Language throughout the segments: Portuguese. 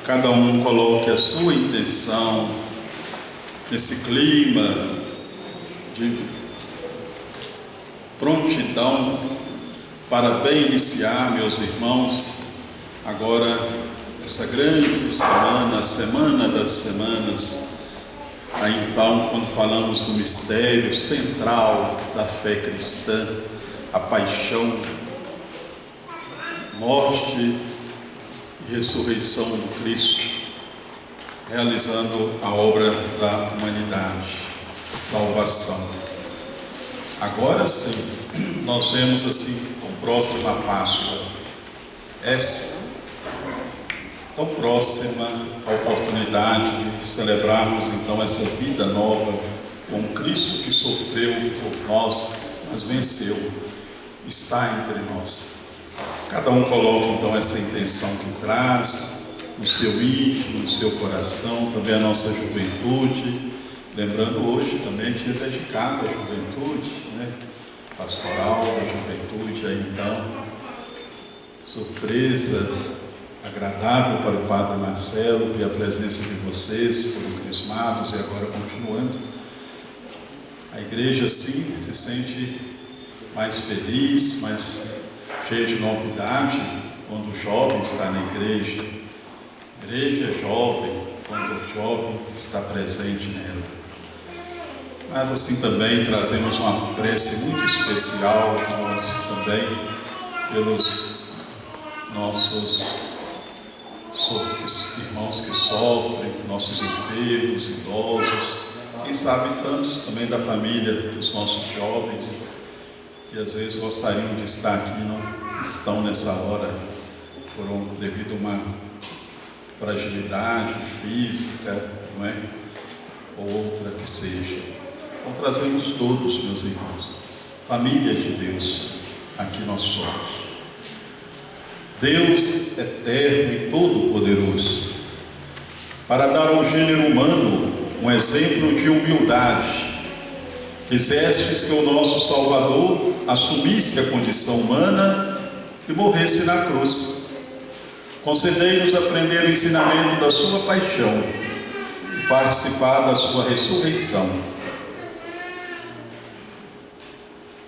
cada um coloque a sua intenção nesse clima de prontidão para bem iniciar, meus irmãos, agora essa grande semana, a semana das semanas. Aí então, quando falamos do mistério central da fé cristã, a paixão, morte e ressurreição do Cristo, realizando a obra da humanidade, salvação. Agora sim, nós vemos assim, tão próxima a Páscoa, essa tão próxima a oportunidade de celebrarmos então essa vida nova com Cristo que sofreu por nós, mas venceu, está entre nós. Cada um coloca então essa intenção que traz no seu íntimo, no seu coração, também a nossa juventude, lembrando hoje também dia dedicado à juventude, né? Pastoral da juventude, aí então, surpresa agradável para o Padre Marcelo e a presença de vocês, foram crismados e agora continuando. A igreja sim se sente mais feliz, mais cheia de novidade quando o jovem está na igreja. A igreja é jovem quando o jovem está presente nela. Mas assim também trazemos uma prece muito especial, nós também, pelos nossos irmãos que sofrem, nossos enfermos, idosos, quem sabe tantos também da família dos nossos jovens, que às vezes gostariam de estar aqui, não estão nessa hora, devido a uma fragilidade física, não é? Ou outra que seja. Então trazemos todos, meus irmãos, família de Deus, aqui nós somos. Deus eterno e todo-poderoso, para dar ao gênero humano um exemplo de humildade, quisestes que o nosso Salvador assumisse a condição humana e morresse na cruz. Concedei-nos aprender o ensinamento da sua paixão e participar da sua ressurreição.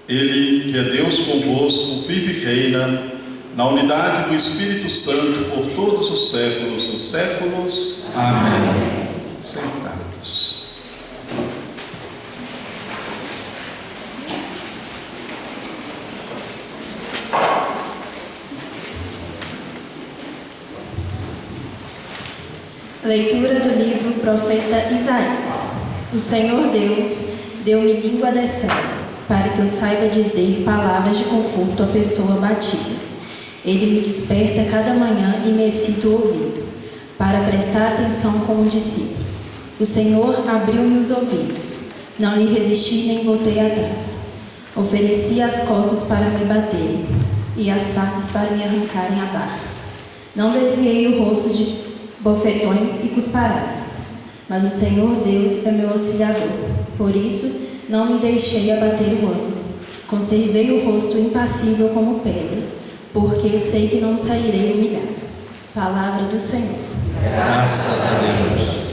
Ele, que é Deus convosco, vive e reina na unidade do Espírito Santo por todos os séculos dos séculos. Amém. Sentados. Leitura do livro Profeta Isaías. O Senhor Deus deu-me língua adestrada, para que eu saiba dizer palavras de conforto à pessoa batida. Ele me desperta cada manhã e me excita o ouvido, para prestar atenção como discípulo. O Senhor abriu-me os ouvidos, não lhe resisti nem voltei atrás. Ofereci as costas para me baterem, e as faces para me arrancarem a barra. Não desviei o rosto de bofetões e cusparadas, mas o Senhor Deus é meu auxiliador. Por isso, não me deixei abater o ânimo. Conservei o rosto impassível como pedra, porque sei que não sairei humilhado. Palavra do Senhor. Graças a Deus.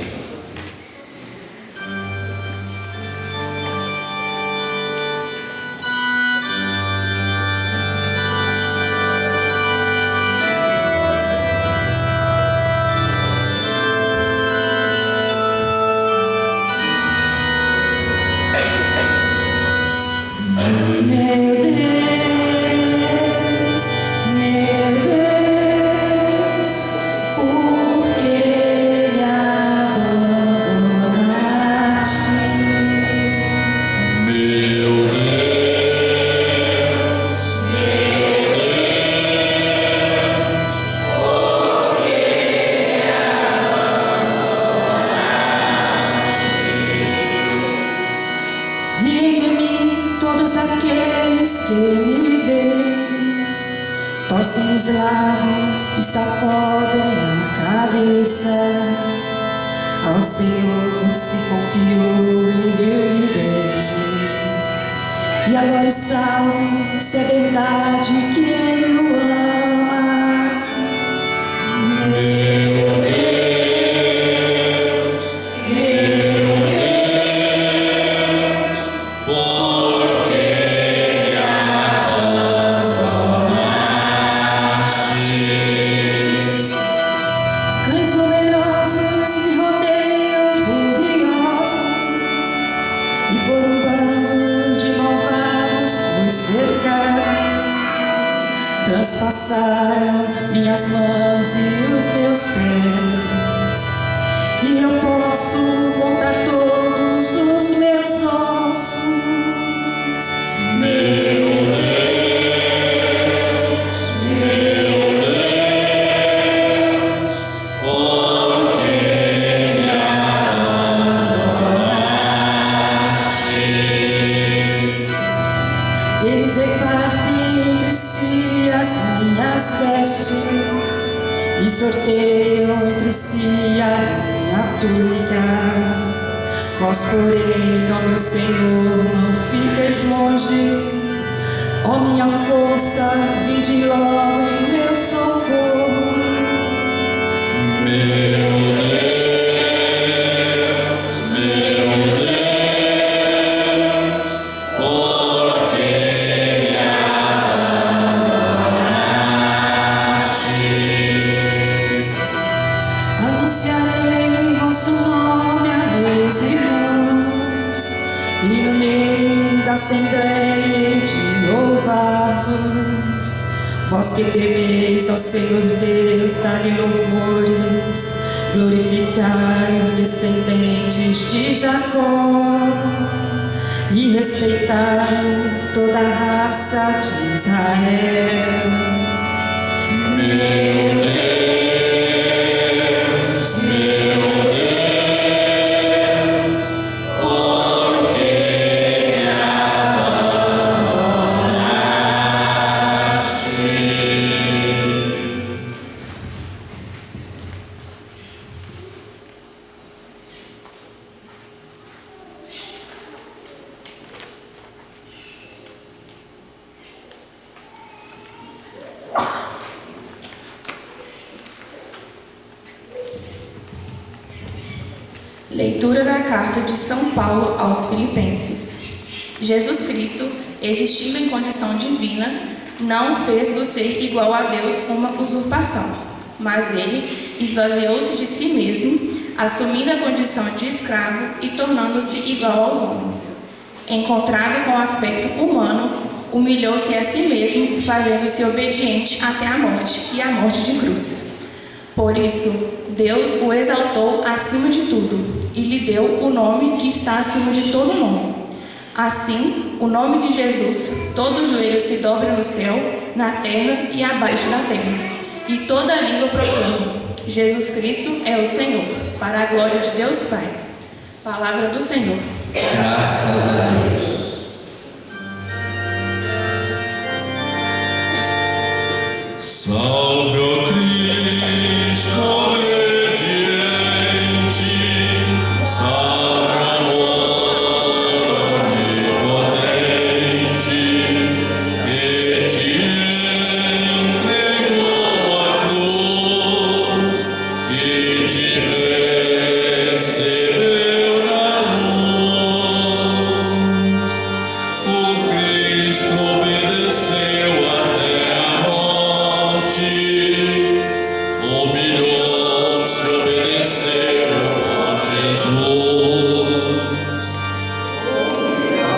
torcem os lábios e sacodem a cabeça. Ao Senhor se confiou e deu liberte. E agora o salmo, se é verdade que Ele o ama. Meu Deus. compartilheiam entre si a minha túnica. Vós, porém, ó meu Senhor, não fiqueis longe. Ó minha força, vinde logo em meu socorro. Meu Deus, por quem me abandonaste? Anunciarei em vosso nome a meus irmãos, e no meio da assembleia de louvar-vos. Vós que temeis ao Senhor Deus, dai-lhe louvores, glorificai os descendentes de Jacó, e respeitai toda a raça de Israel. Meu Deus, por quem me abandonaste? Leitura da carta de São Paulo aos Filipenses. Jesus Cristo, existindo em condição divina, não fez do ser igual a Deus uma usurpação, mas ele esvaziou-se de si mesmo, assumindo a condição de escravo e tornando-se igual aos homens. Encontrado com aspecto humano, humilhou-se a si mesmo, fazendo-se obediente até a morte e a morte de cruz. Por isso, Deus o exaltou acima de tudo e lhe deu o nome que está acima de todo nome. Assim, o nome de Jesus, todo joelho se dobre no céu, na terra e abaixo da terra, e toda língua proclama: Jesus Cristo é o Senhor, para a glória de Deus Pai. Palavra do Senhor. Graças a Deus. Salve, ó Cristo obediente, salve, amor onipotente, que te entregou a cruz, que te recebeu na luz. O Cristo obedeceu até a morte, humilhou-se, obedeceu a Jesus.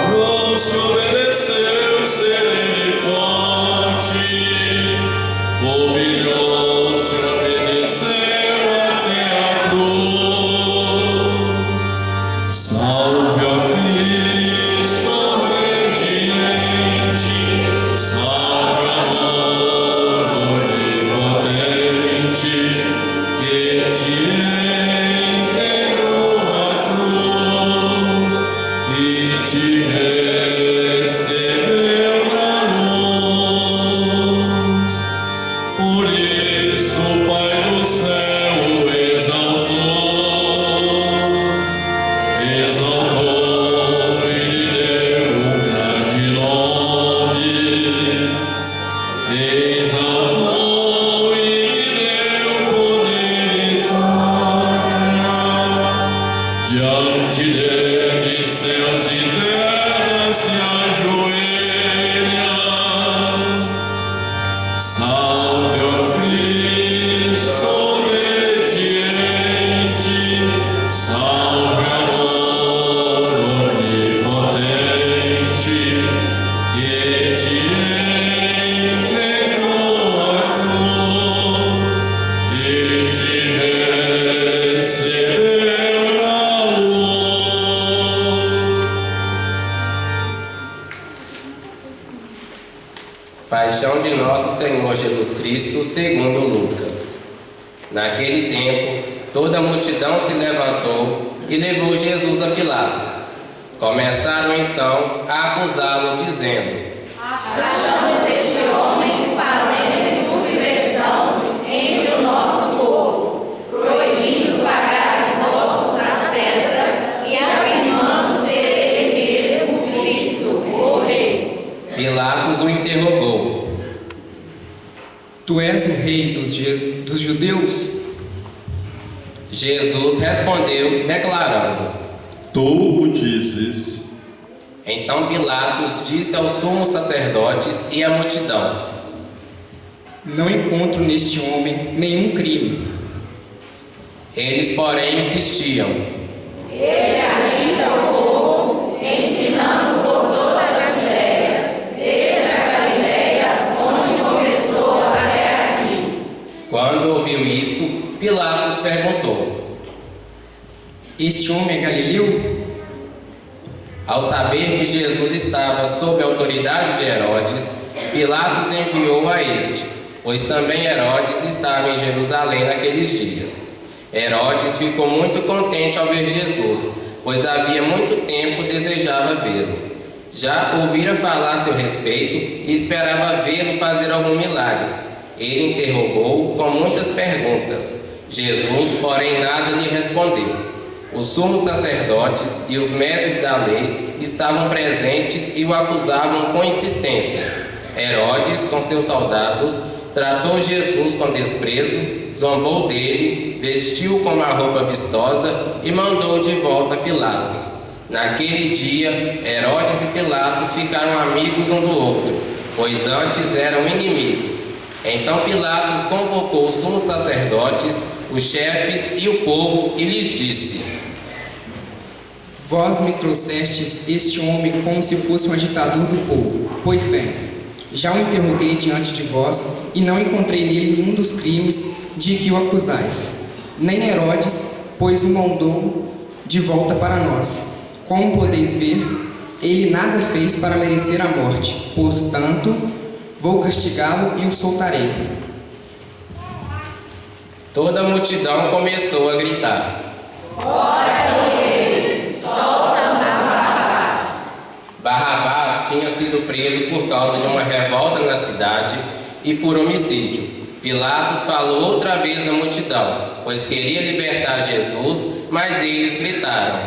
Humilhou-se, obedeceu, sereno e forte, humilhou-se, obedeceu até a cruz. Salve, ó Cristo obediente, salve, amor onipotente, que te entregou a cruz e te recebeu na luz. Por isso o Pai do céu o exaltou e lhe deu um grande nome. Exaltou e lhe deu poder e glória. Diante dele céus e terra se ajoelham. Salve, ó Cristo obediente, salve, amor onipotente, que te entregou a cruz e te recebeu na luz. Paixão de nosso Senhor Jesus Cristo, segundo Lucas. Naquele tempo, toda a multidão se levantou e levou Jesus a Pilatos. Começaram então a acusá-lo, dizendo: Achamos este homem fazendo subversão entre o nosso povo Tu és o rei dos judeus? Jesus respondeu, declarando: Tu o dizes. Então Pilatos disse aos sumos sacerdotes e à multidão: Não encontro neste homem nenhum crime. Eles, porém, insistiam: Ele agita o povo, ensinando por toda a Galileia, desde a Galileia, onde começou até aqui. Quando ouviu isto, Pilatos perguntou: Este homem é galileu? Ao saber que Jesus estava sob a autoridade de Herodes, Pilatos enviou a este, pois também Herodes estava em Jerusalém naqueles dias. Herodes ficou muito contente ao ver Jesus, pois havia muito tempo desejava vê-lo. Já ouvira falar a seu respeito e esperava vê-lo fazer algum milagre. Ele interrogou-o com muitas perguntas. Jesus, porém, nada lhe respondeu. Os sumos sacerdotes e os mestres da lei estavam presentes e o acusavam com insistência. Herodes, com seus soldados, tratou Jesus com desprezo, zombou dele, vestiu-o com uma roupa vistosa e mandou de volta a Pilatos. Naquele dia, Herodes e Pilatos ficaram amigos um do outro, pois antes eram inimigos. Então Pilatos convocou os sumos sacerdotes, os chefes e o povo e lhes disse: Vós me trouxestes este homem como se fosse um agitador do povo. Pois bem, já o interroguei diante de vós e não encontrei nele nenhum dos crimes de que o acusais. Nem Herodes, pois o mandou de volta para nós. Como podeis ver, ele nada fez para merecer a morte. Portanto, vou castigá-lo e o soltarei. Toda a multidão começou a gritar: Fora ele, solta Barrabás. Barrabás tinha sido preso por causa de uma revolta na cidade e por homicídio. Pilatos falou outra vez à multidão, pois queria libertar Jesus, mas eles gritaram: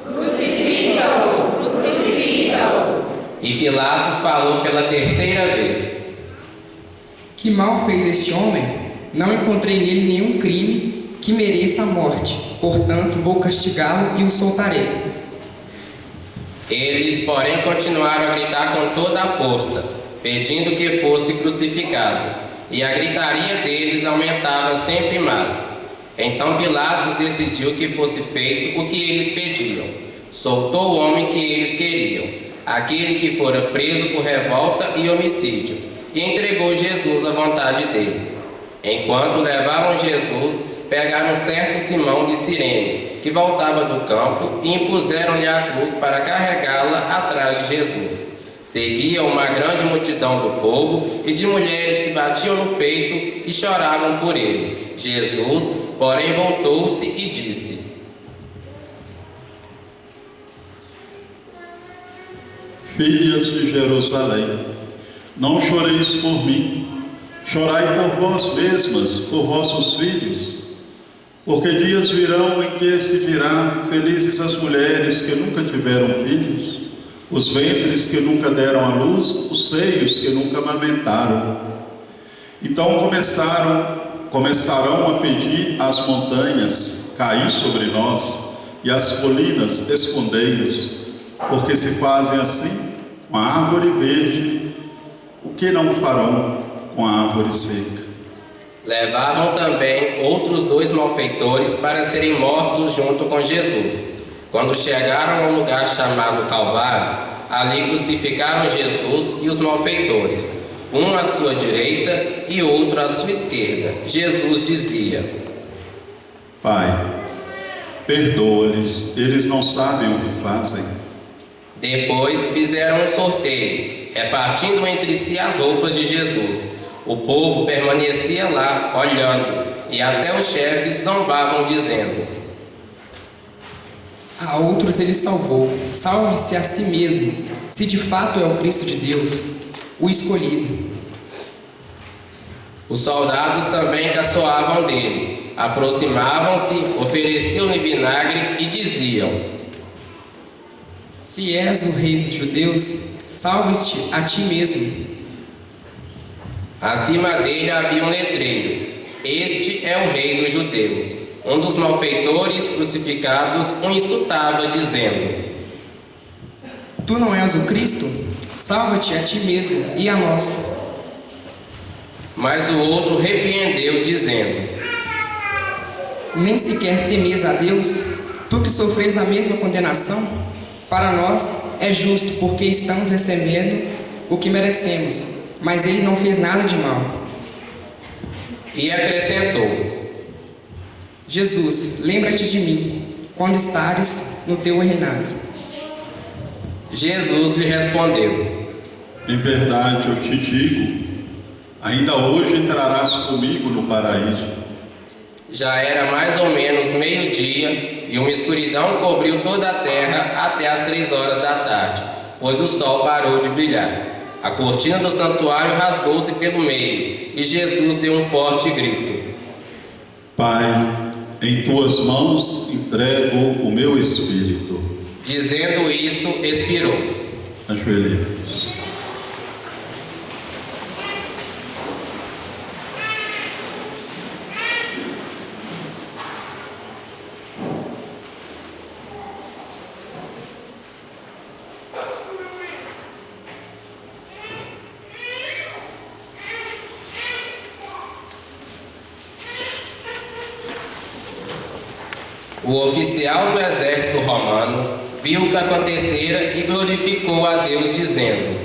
Crucifica-o, crucifica-o. E Pilatos falou pela terceira vez: Que mal fez este homem? Não encontrei nele nenhum crime que mereça a morte. Portanto, vou castigá-lo e o soltarei. Eles, porém, continuaram a gritar com toda a força, pedindo que fosse crucificado, e a gritaria deles aumentava sempre mais. Então Pilatos decidiu que fosse feito o que eles pediam. Soltou o homem que eles queriam, aquele que fora preso por revolta e homicídio, e entregou Jesus à vontade deles. Enquanto levavam Jesus, pegaram certo Simão de Cirene, que voltava do campo, e impuseram-lhe a cruz para carregá-la atrás de Jesus. Seguia uma grande multidão do povo e de mulheres que batiam no peito e choravam por ele. Jesus, porém, voltou-se e disse: Filhas de Jerusalém, não choreis por mim, chorai por vós mesmas, por vossos filhos. Porque dias virão em que se dirá: felizes as mulheres que nunca tiveram filhos, os ventres que nunca deram à luz, os seios que nunca amamentaram. Então começarão a pedir às montanhas: caí sobre nós, e às colinas: escondei-nos, porque se fazem assim com a árvore verde, o que não farão com a árvore seca? Levavam também outros 2 malfeitores para serem mortos junto com Jesus. Quando chegaram ao lugar chamado Calvário, ali crucificaram Jesus e os malfeitores, um à sua direita e outro à sua esquerda. Jesus dizia: Pai, perdoa-lhes, eles não sabem o que fazem. Depois fizeram um sorteio, repartindo entre si as roupas de Jesus. O povo permanecia lá, olhando, e até os chefes zombavam, dizendo: A outros ele salvou. Salve-se a si mesmo, se de fato é o Cristo de Deus, o escolhido. Os soldados também caçoavam dele. Aproximavam-se, ofereciam-lhe vinagre e diziam: Se és o rei dos judeus, salve-te a ti mesmo. Acima dele havia um letreiro: Este é o Rei dos Judeus. Um dos malfeitores crucificados o insultava, dizendo: Tu não és o Cristo? Salva-te a ti mesmo e a nós. Mas o outro repreendeu, dizendo: Nem sequer temes a Deus, tu que sofres a mesma condenação? Para nós é justo, porque estamos recebendo o que merecemos, mas ele não fez nada de mal. E acrescentou: Jesus, lembra-te de mim, quando estares no teu reinado. Jesus lhe respondeu: Em verdade eu te digo, ainda hoje entrarás comigo no paraíso. Já era mais ou menos meio-dia, e uma escuridão cobriu toda a terra até às 3 horas da tarde, pois o sol parou de brilhar. A cortina do santuário rasgou-se pelo meio, e Jesus deu um forte grito: Pai, em tuas mãos entrego o meu espírito. Dizendo isso, expirou. Ajoelhemos. O oficial do exército romano viu o que acontecera e glorificou a Deus, dizendo: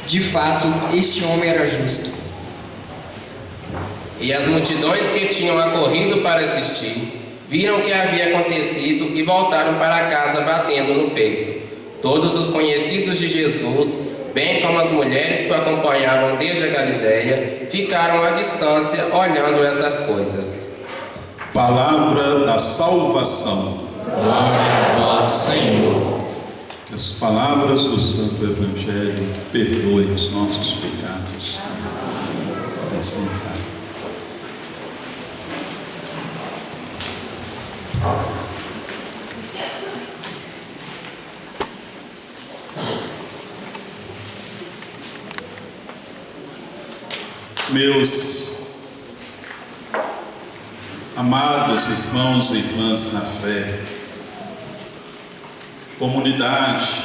De fato, este homem era justo. E as multidões que tinham acorrido para assistir viram o que havia acontecido e voltaram para casa batendo no peito. Todos os conhecidos de Jesus, bem como as mulheres que o acompanhavam desde a Galiléia, ficaram à distância olhando essas coisas. Palavra da salvação. Glória a vós, Senhor. Que as palavras do Santo Evangelho perdoem os nossos pecados. Podem sentar. Meus amados irmãos e irmãs na fé, comunidade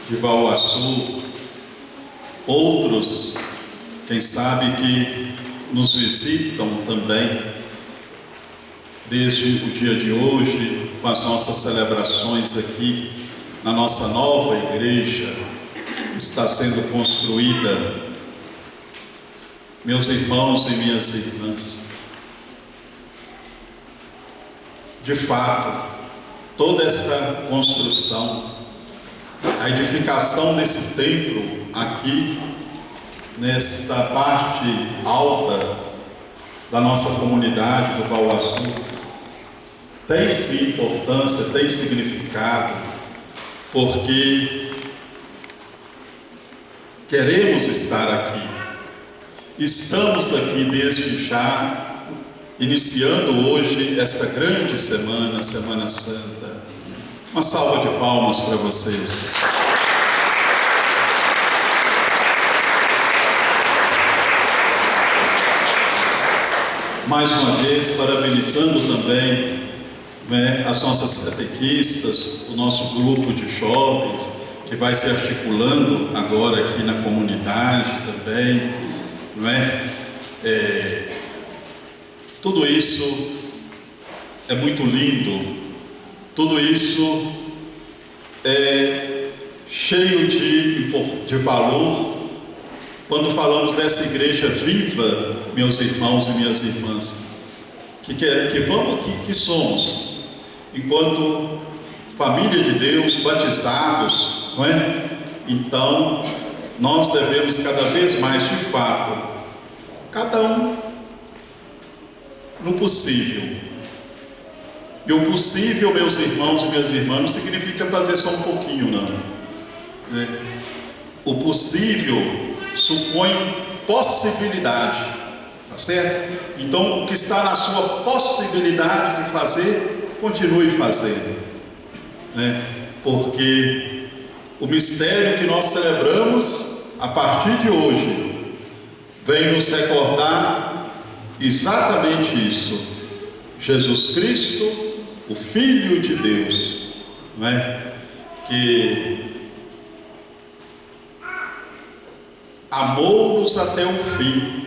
de Bauaçu, outros, quem sabe que nos visitam também, desde o dia de hoje, com as nossas celebrações aqui na nossa nova igreja, que está sendo construída. Meus irmãos e minhas irmãs, de fato, toda esta construção, a edificação desse templo aqui, nesta parte alta da nossa comunidade do Bauaçu, tem sim importância, tem significado, porque queremos estar aqui. Estamos aqui desde já, iniciando hoje esta grande semana, Semana Santa. Uma salva de palmas para vocês. Mais uma vez, parabenizando também as nossas catequistas, o nosso grupo de jovens, que vai se articulando agora aqui na comunidade também. Tudo isso é muito lindo, tudo isso é cheio de valor quando falamos dessa igreja viva, meus irmãos e minhas irmãs, que somos, enquanto família de Deus, batizados, não é? Então, nós devemos cada vez mais, de fato, cada um no possível. E o possível, meus irmãos e minhas irmãs, não significa fazer só um pouquinho, não. O possível supõe possibilidade, tá certo? Então, o que está na sua possibilidade de fazer, continue fazendo, porque o mistério que nós celebramos a partir de hoje vem nos recordar exatamente isso. Jesus Cristo, o Filho de Deus, não é? Que amou-nos até o fim,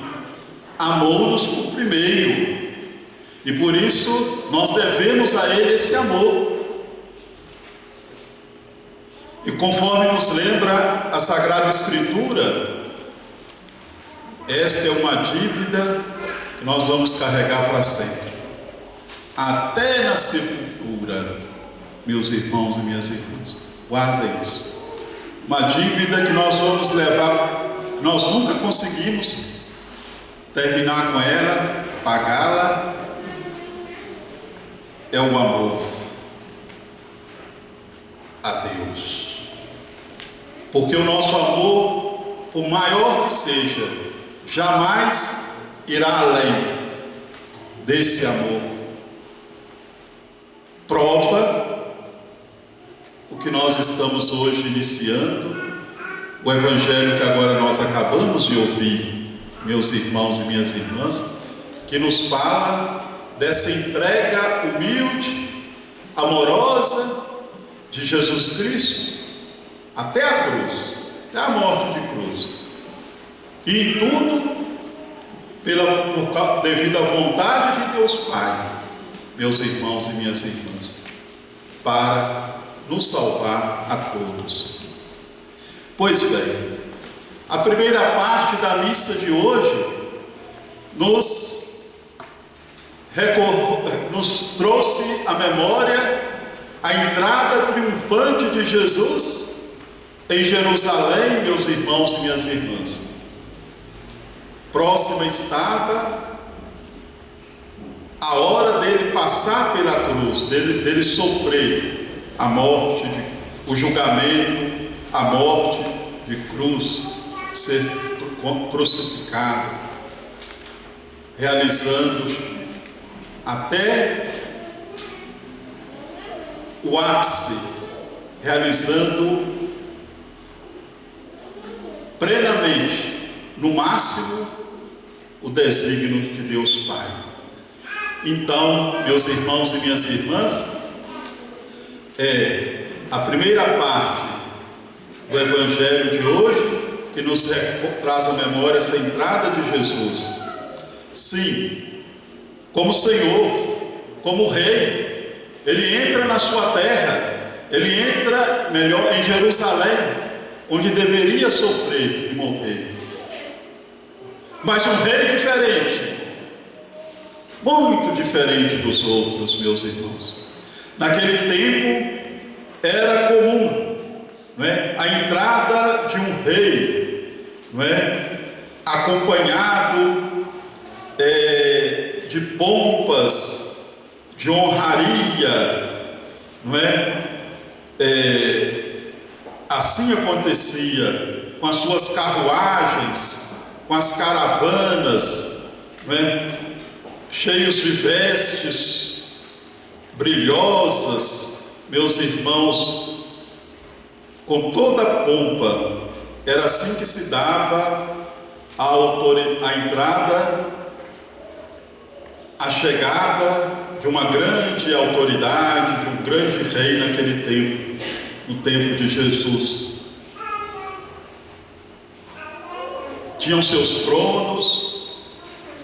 amou-nos por primeiro, e por isso nós devemos a Ele esse amor. E conforme nos lembra a Sagrada Escritura, esta é uma dívida que nós vamos carregar para sempre, até na sepultura, meus irmãos e minhas irmãs. Guardem isso. Uma dívida que nós vamos levar, nós nunca conseguimos terminar com ela, pagá-la. É o amor a Deus. Porque o nosso amor, por maior que seja, jamais irá além desse amor. Prova o que nós estamos hoje iniciando, o Evangelho que agora nós acabamos de ouvir, meus irmãos e minhas irmãs, que nos fala dessa entrega humilde, amorosa de Jesus Cristo, até a cruz, até a morte de cruz, e em tudo devido à vontade de Deus Pai, meus irmãos e minhas irmãs, para nos salvar a todos. Pois bem, a primeira parte da missa de hoje nos trouxe à memória a entrada triunfante de Jesus em Jerusalém, meus irmãos e minhas irmãs. Próxima estava a hora dele passar pela cruz, dele sofrer a morte, o julgamento, a morte de cruz, ser crucificado, realizando até o ápice, realizando plenamente, no máximo, o desígnio de Deus Pai. Então, meus irmãos e minhas irmãs, a primeira parte do Evangelho de hoje, que nos traz à memória essa entrada de Jesus. Sim, como Senhor, como Rei, Ele entra na sua terra, Ele entra, melhor, em Jerusalém, onde deveria sofrer e morrer. Mas um Rei diferente, muito diferente dos outros, meus irmãos. Naquele tempo era comum, não é, a entrada de um rei, não é, acompanhado de pompas, de honraria, não é? Assim acontecia com as suas carruagens, com as caravanas, não é? Cheios de vestes brilhosas, meus irmãos, com toda a pompa. Era assim que se dava a entrada, a chegada de uma grande autoridade, de um grande rei naquele tempo, no tempo de Jesus. Tinham seus tronos,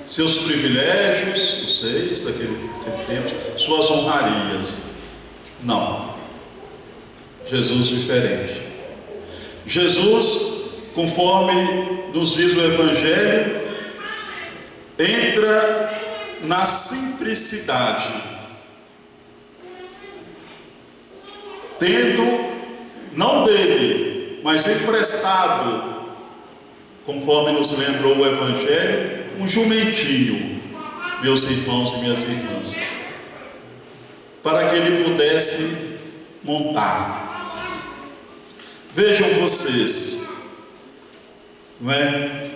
seus privilégios, os seis daquele tempo, suas honrarias. Não. Jesus diferente. Jesus, conforme nos diz o Evangelho, entra na simplicidade, tendo, não dele, mas emprestado, conforme nos lembrou o Evangelho, um jumentinho, meus irmãos e minhas irmãs, para que ele pudesse montar. Vejam vocês, não é?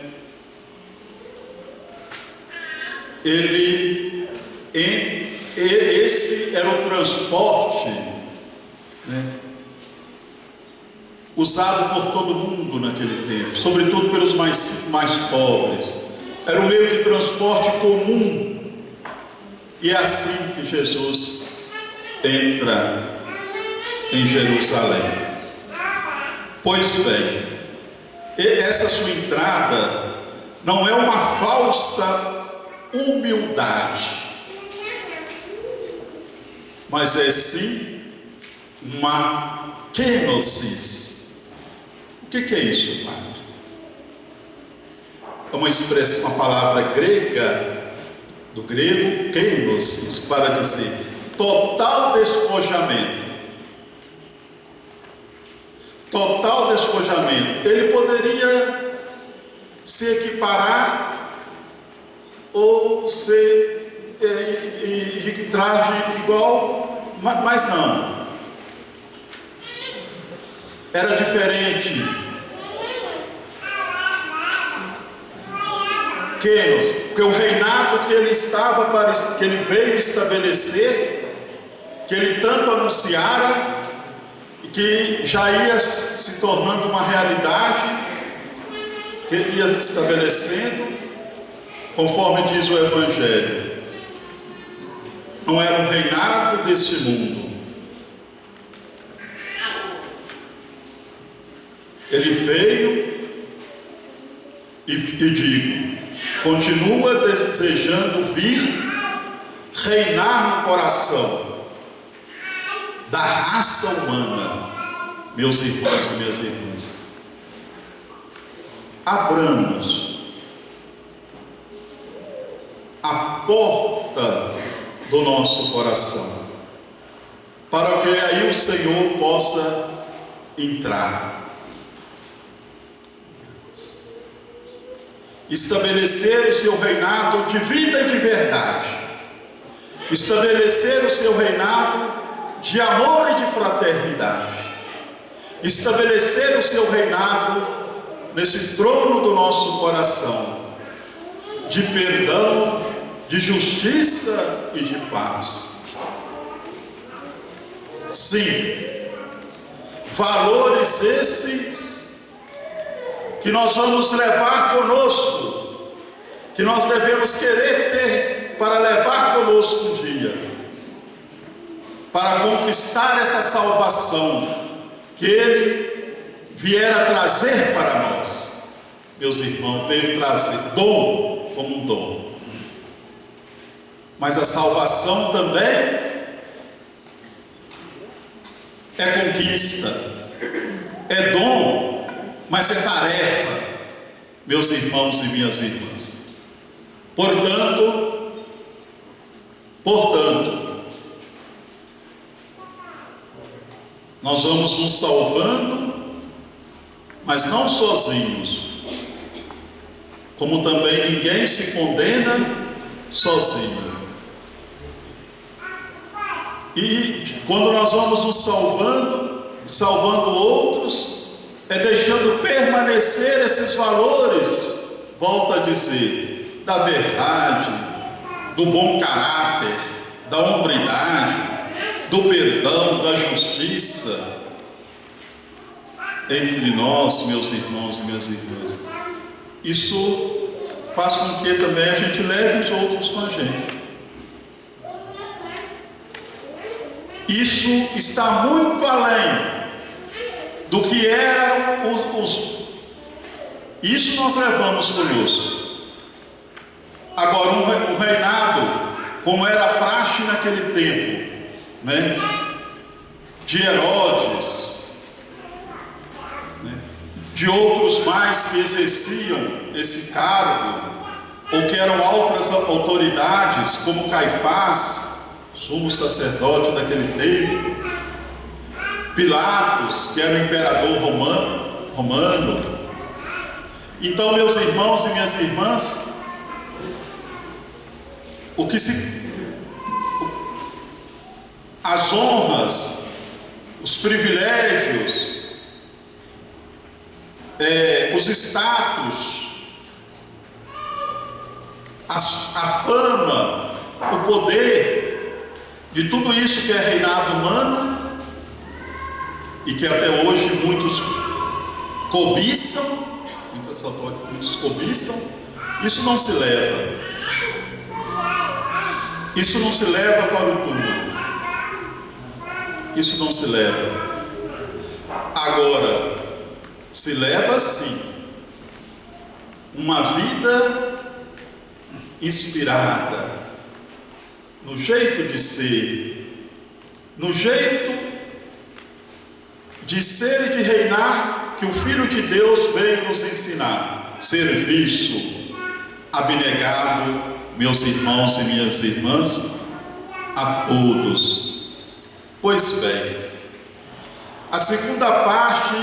Esse era o transporte, né, usado por todo mundo naquele tempo, sobretudo pelos mais pobres. Era um meio de transporte comum. E é assim que Jesus entra em Jerusalém. Pois bem, essa sua entrada não é uma falsa humildade, mas é sim uma kenosis. O que é isso, padre? É uma expressão, uma palavra grega, do grego kenosis, para dizer total despojamento. Total despojamento. Ele poderia se equiparar ou ser de traje igual, mas não. Era diferente. Kenos, porque o reinado que ele veio estabelecer, que ele tanto anunciara, e que já ia se tornando uma realidade, que ele ia estabelecendo, conforme diz o Evangelho. Não era um reinado desse mundo. Ele veio e digo, continua desejando vir reinar no coração da raça humana, meus irmãos e minhas irmãs. Abramos a porta do nosso coração, para que aí o Senhor possa entrar. Estabelecer o seu reinado de vida e de verdade, estabelecer o seu reinado de amor e de fraternidade, estabelecer o seu reinado nesse trono do nosso coração, de perdão, de justiça e de paz. Sim, valores esses que nós vamos levar conosco, que nós devemos querer ter para levar conosco um dia, para conquistar essa salvação que Ele vier a trazer para nós. Meus irmãos, veio trazer dom como um dom, mas a salvação também é conquista, é dom, mas é tarefa, meus irmãos e minhas irmãs. Portanto, nós vamos nos salvando, mas não sozinhos, como também ninguém se condena sozinho. E quando nós vamos nos salvando outros, é deixando permanecer esses valores, volto a dizer, da verdade, do bom caráter, da hombridade, do perdão, da justiça entre nós, meus irmãos e minhas irmãs. Isso faz com que também a gente leve os outros com a gente. Isso está muito além do que eram isso nós levamos conosco. Agora, um reinado, como era a praxe naquele tempo, né, de Herodes, né, de outros mais que exerciam esse cargo, ou que eram altas autoridades, como Caifás, sumo sacerdote daquele tempo, Pilatos, que era o imperador romano. Então, meus irmãos e minhas irmãs, as honras, os privilégios, os status, a fama, o poder, de tudo isso que é reinado humano, e que até hoje muitos cobiçam, muitos cobiçam, isso não se leva. Isso não se leva para o túmulo. Isso não se leva. Agora, se leva sim uma vida inspirada no jeito de ser, no jeito de ser e de reinar que o Filho de Deus veio nos ensinar. Serviço abnegado, meus irmãos e minhas irmãs, a todos. Pois bem, a segunda parte,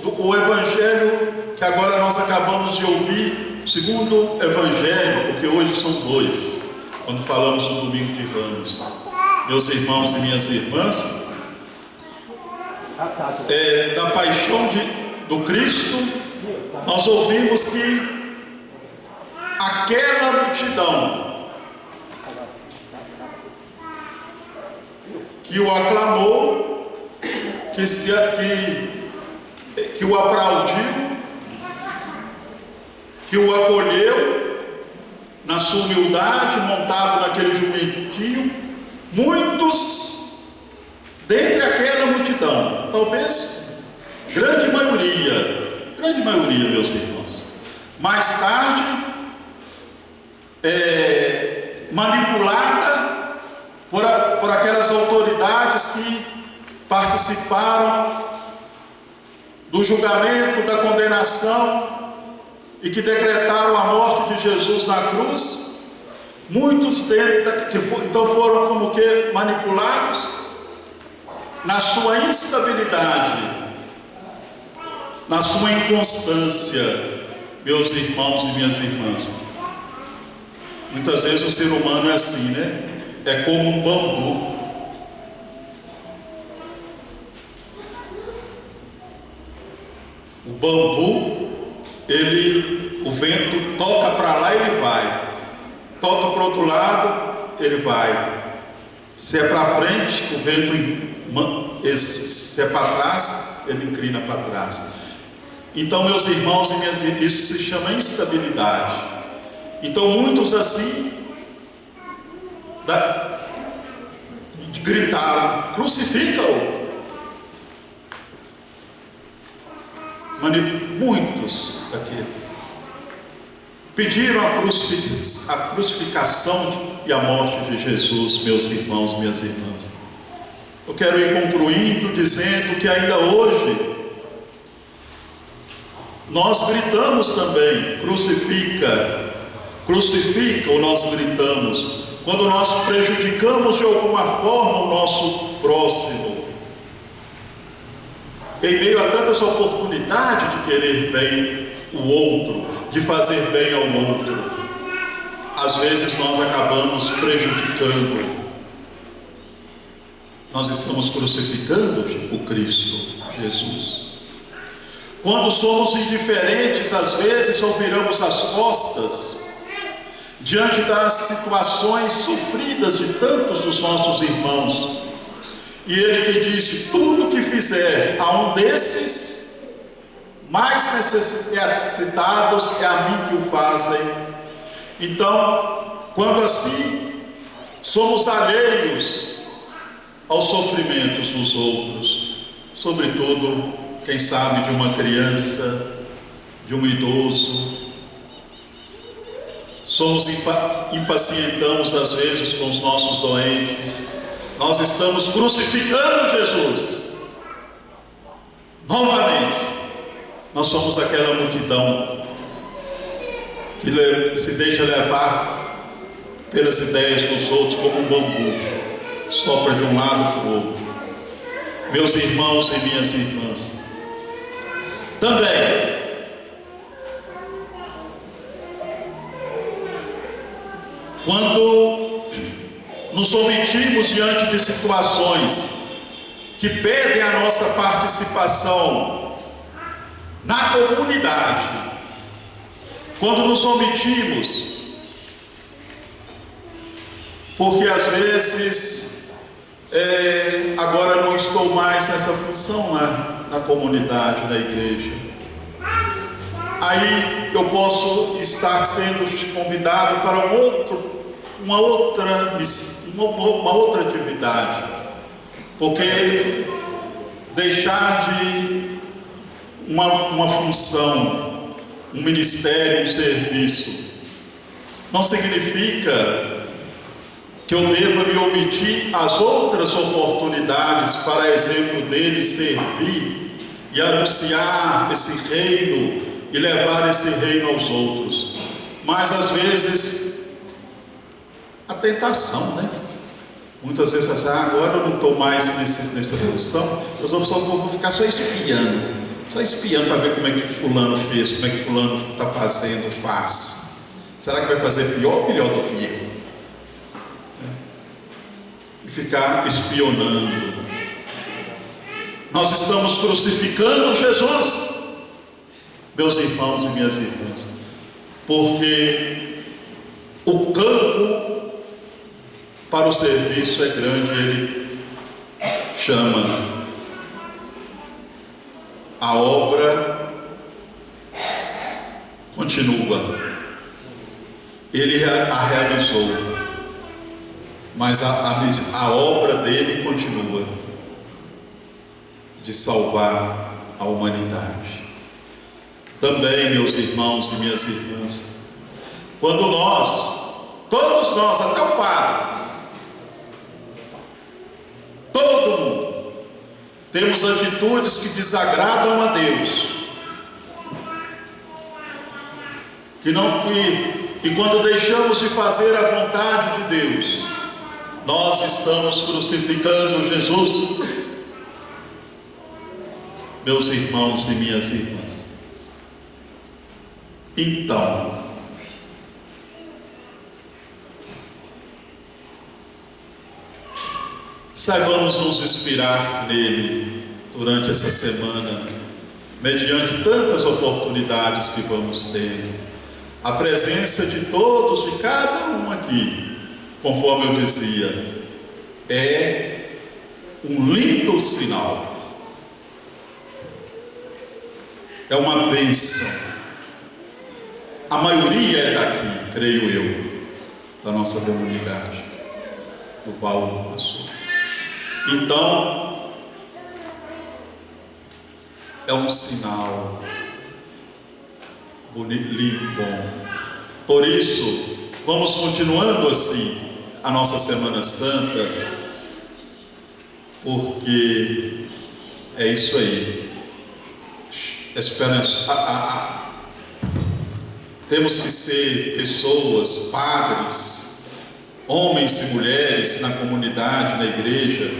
o evangelho que agora nós acabamos de ouvir, o segundo evangelho, porque hoje são dois, quando falamos no domingo de Ramos, meus irmãos e minhas irmãs, da paixão do Cristo, nós ouvimos que aquela multidão que o aclamou, que o aplaudiu, que o acolheu na sua humildade, montado naquele jumentinho, muitos dentre aquela multidão, talvez grande maioria, meus irmãos, mais tarde manipulada por aquelas autoridades que participaram do julgamento, da condenação e que decretaram a morte de Jesus na cruz. Muitos então foram como que manipulados na sua instabilidade, na sua inconstância, meus irmãos e minhas irmãs. Muitas vezes o ser humano é assim, né? É como um bambu. O bambu, o vento toca para lá, ele vai. Toca para o outro lado, ele vai. Se é para frente, o vento, se é para trás, ele inclina para trás. Então, meus irmãos e minhas irmãs, isso se chama instabilidade. Então muitos assim gritaram: crucifica-o. Muitos daqueles pediram a crucificação e a morte de Jesus, meus irmãos e minhas irmãs. Eu quero ir concluindo dizendo que ainda hoje nós gritamos também: crucifica, crucifica, ou nós gritamos quando nós prejudicamos de alguma forma o nosso próximo, em meio a tantas oportunidades de querer bem o outro, de fazer bem ao outro. Às vezes nós acabamos prejudicando. Nós estamos crucificando o Cristo Jesus. Quando somos indiferentes, às vezes, ou viramos as costas diante das situações sofridas de tantos dos nossos irmãos. E ele que disse: tudo que fizer a um desses mais necessitados, é a mim que o fazem. Então, quando assim somos alheios aos sofrimentos dos outros, sobretudo, quem sabe, de uma criança, de um idoso, impacientamos às vezes com os nossos doentes, nós estamos crucificando Jesus. Novamente, nós somos aquela multidão que se deixa levar pelas ideias dos outros como um bambu, sopra de um lado para o outro. Meus irmãos e minhas irmãs, também quando nos omitimos diante de situações que pedem a nossa participação na comunidade, quando nos omitimos, porque às vezes agora não estou mais nessa função na comunidade, na igreja. Aí eu posso estar sendo convidado para uma outra atividade, porque deixar de uma função, um ministério, um serviço, não significa que eu deva me omitir as outras oportunidades, para exemplo dele, servir e anunciar esse reino e levar esse reino aos outros. Mas às vezes a tentação, né? Muitas vezes assim, agora eu não estou mais nessa função, eu vou ficar só espiando para ver como é que fulano fez, como é que fulano está fazendo, faz. Será que vai fazer pior ou melhor do que eu? E ficar espionando. Nós estamos crucificando Jesus, meus irmãos e minhas irmãs, porque o campo para o serviço é grande. Ele chama, a obra continua. Ele a realizou, mas a obra dele continua, de salvar a humanidade. Também, meus irmãos e minhas irmãs, quando todos nós, até o padre, todo mundo, temos atitudes que desagradam a Deus, e quando deixamos de fazer a vontade de Deus, nós estamos crucificando Jesus, meus irmãos e minhas irmãs. Então, saibamos nos inspirar nele durante essa semana, mediante tantas oportunidades que vamos ter. A presença de todos, de cada um aqui, conforme eu dizia, é um lindo sinal, é uma bênção. A maioria é daqui, creio eu, da nossa comunidade, do qual eu sou. Então, é um sinal bonito, lindo, bom. Por isso, vamos continuando assim a nossa Semana Santa, porque é isso aí. Temos que ser pessoas, padres, homens e mulheres na comunidade, na igreja,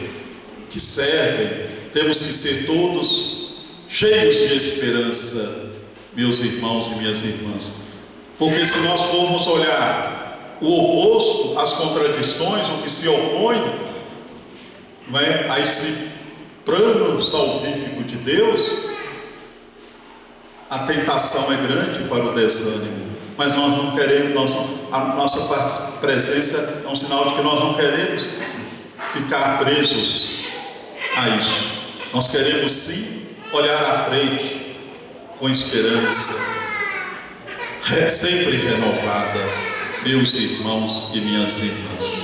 que servem. Temos que ser todos cheios de esperança, meus irmãos e minhas irmãs, porque se nós formos olhar o oposto, as contradições, o que se opõe, não é, a esse plano salvífico de Deus, a tentação é grande para o desânimo. Mas nós não queremos, a nossa presença é um sinal de que nós não queremos ficar presos a isso. Nós queremos sim olhar à frente com esperança, sempre renovada, meus irmãos e minhas irmãs.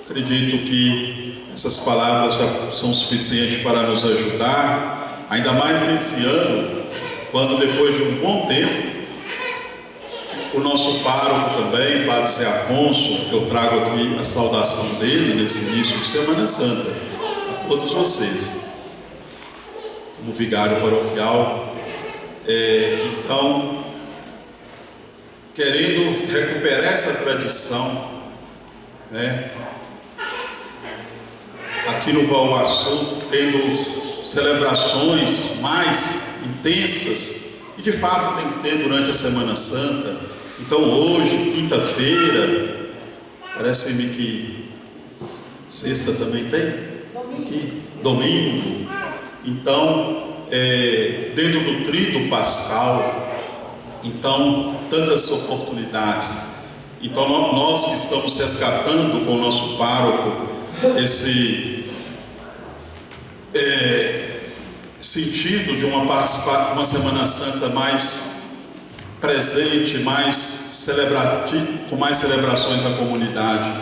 Acredito que essas palavras já são suficientes para nos ajudar, ainda mais nesse ano, quando depois de um bom tempo, o nosso pároco também, Padre Zé Afonso, eu trago aqui a saudação dele nesse início de Semana Santa, a todos vocês, como vigário paroquial. Então, querendo recuperar essa tradição, né, aqui no Valvaçu, tendo celebrações mais intensas, e de fato tem que ter durante a Semana Santa. Então hoje, quinta-feira, parece-me que sexta também tem, aqui, domingo. Então, dentro do tríduo pascal, então, tantas oportunidades. Então, nós que estamos resgatando com o nosso pároco esse sentido de uma Semana Santa mais presente, mais celebrativa, com mais celebrações à comunidade.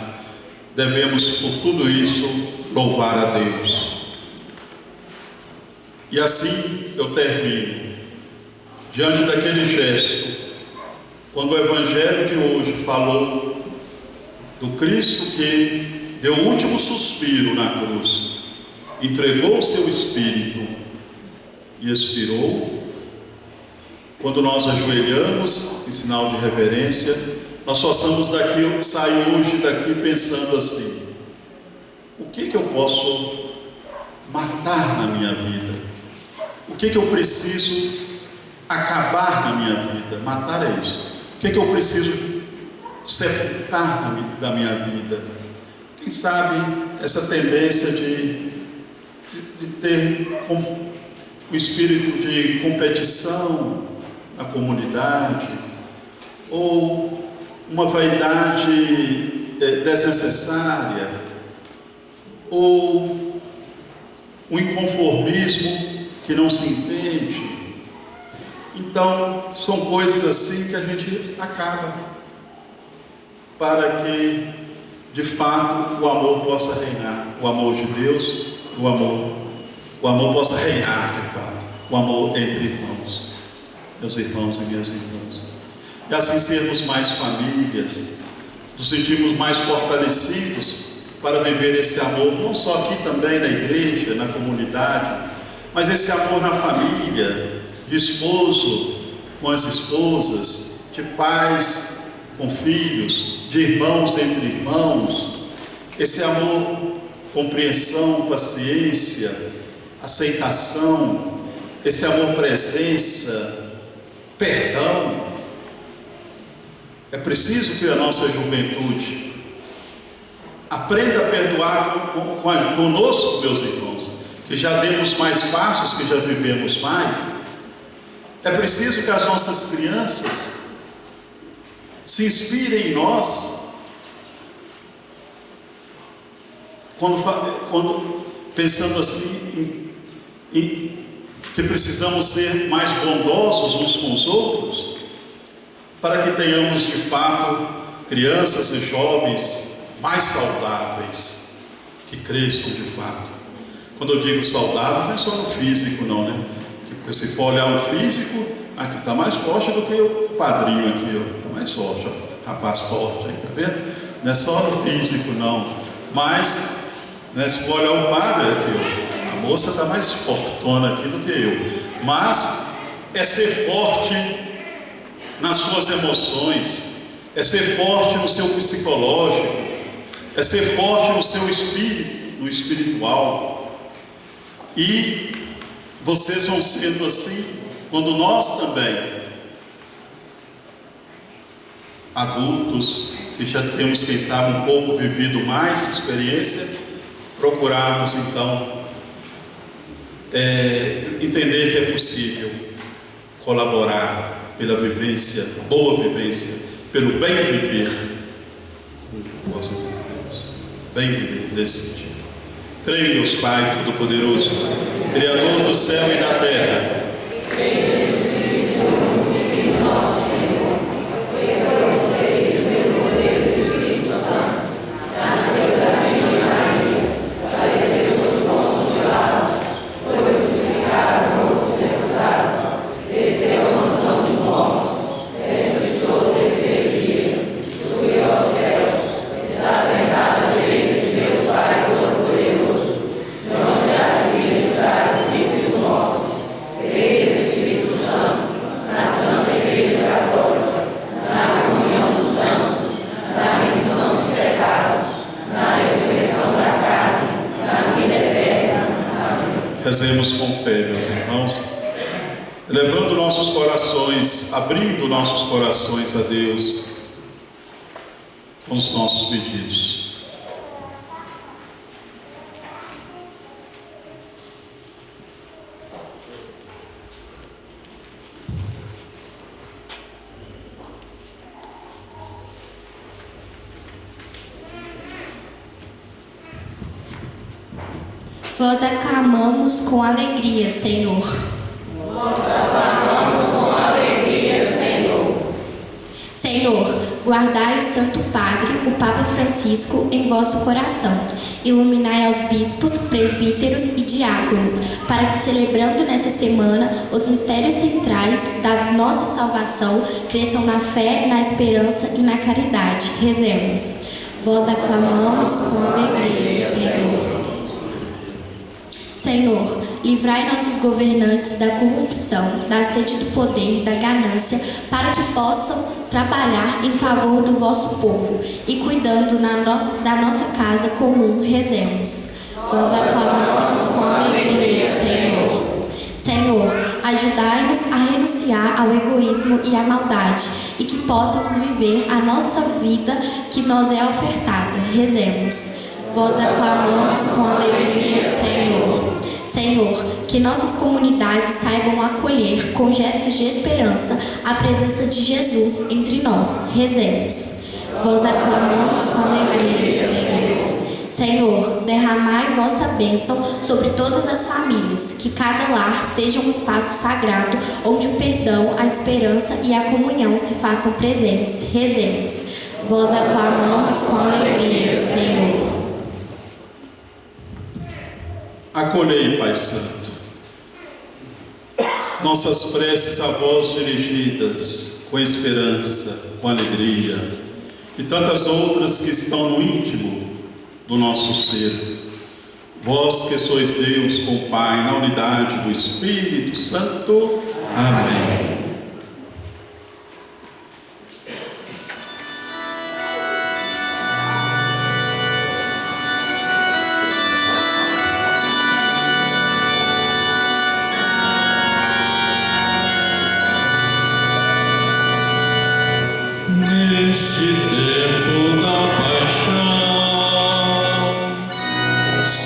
Devemos, por tudo isso, louvar a Deus. E assim eu termino, diante daquele gesto, quando o Evangelho de hoje falou do Cristo que deu o último suspiro na cruz, entregou o seu Espírito e expirou. Quando nós ajoelhamos em sinal de reverência, nós possamos sair hoje daqui pensando assim: o que eu posso matar na minha vida? O que eu preciso acabar na minha vida? Matar é isso. O que eu preciso sepultar da minha vida? Quem sabe essa tendência de ter um espírito de competição na comunidade, ou uma vaidade desnecessária, ou um inconformismo que não se entende. Então, são coisas assim que a gente acaba, para que, de fato, o amor possa reinar, o amor de Deus, o amor possa reinar, de fato, o amor entre irmãos, meus irmãos e minhas irmãs. E assim sermos mais famílias, nos sentirmos mais fortalecidos para viver esse amor, não só aqui também na igreja, na comunidade, mas esse amor na família, de esposo com as esposas, de pais com filhos, de irmãos entre irmãos, esse amor, compreensão, paciência, aceitação, esse amor, presença, perdão. É preciso que a nossa juventude aprenda a perdoar conosco, meus irmãos, que já demos mais passos, que já vivemos mais. É preciso que as nossas crianças se inspirem em nós, quando pensando assim, que precisamos ser mais bondosos uns com os outros, para que tenhamos de fato crianças e jovens mais saudáveis, que cresçam de fato. Quando eu digo saudáveis, não é só no físico não, né? Porque se for olhar o físico, aqui está mais forte do que o padrinho aqui, está mais forte, ó, rapaz forte aí, tá vendo? Não é só no físico não, mas, né, se for olhar o padre aqui, ó, a moça está mais fortona aqui do que eu. Mas é ser forte nas suas emoções, é ser forte no seu psicológico, é ser forte no seu espírito, no espiritual. E vocês vão sendo assim quando nós também, adultos, que já temos, quem sabe, um pouco vivido mais experiência, procurarmos então entender que é possível colaborar pela vivência, boa vivência, pelo bem viver, bem viver nesse sentido. Creio em Deus Pai Todo-Poderoso, Criador do céu e da terra. Rezemos com fé, meus irmãos, elevando nossos corações, abrindo nossos corações a Deus com os nossos pedidos. Vós aclamamos com alegria, Senhor. Senhor, guardai o Santo Padre, o Papa Francisco, em vosso coração. Iluminai aos bispos, presbíteros e diáconos, para que, celebrando nessa semana os mistérios centrais da nossa salvação, cresçam na fé, na esperança e na caridade. Rezemos. Vós aclamamos com alegria, Senhor. Senhor, livrai nossos governantes da corrupção, da sede do poder, da ganância, para que possam trabalhar em favor do vosso povo e cuidando da nossa casa comum. Rezemos. Nós aclamamos com alegria, Senhor. Senhor, ajudai-nos a renunciar ao egoísmo e à maldade e que possamos viver a nossa vida que nos é ofertada. Rezemos. Vós aclamamos com alegria, Senhor. Senhor, que nossas comunidades saibam acolher com gestos de esperança a presença de Jesus entre nós. Rezemos. Vós aclamamos com alegria, Senhor. Senhor, derramai vossa bênção sobre todas as famílias, que cada lar seja um espaço sagrado onde o perdão, a esperança e a comunhão se façam presentes. Rezemos. Vós aclamamos com alegria, Senhor. Acolhei, Pai Santo, nossas preces a vós dirigidas, com esperança, com alegria, e tantas outras que estão no íntimo do nosso ser. Vós que sois Deus com o Pai, na unidade do Espírito Santo. Amém. Neste tempo da paixão,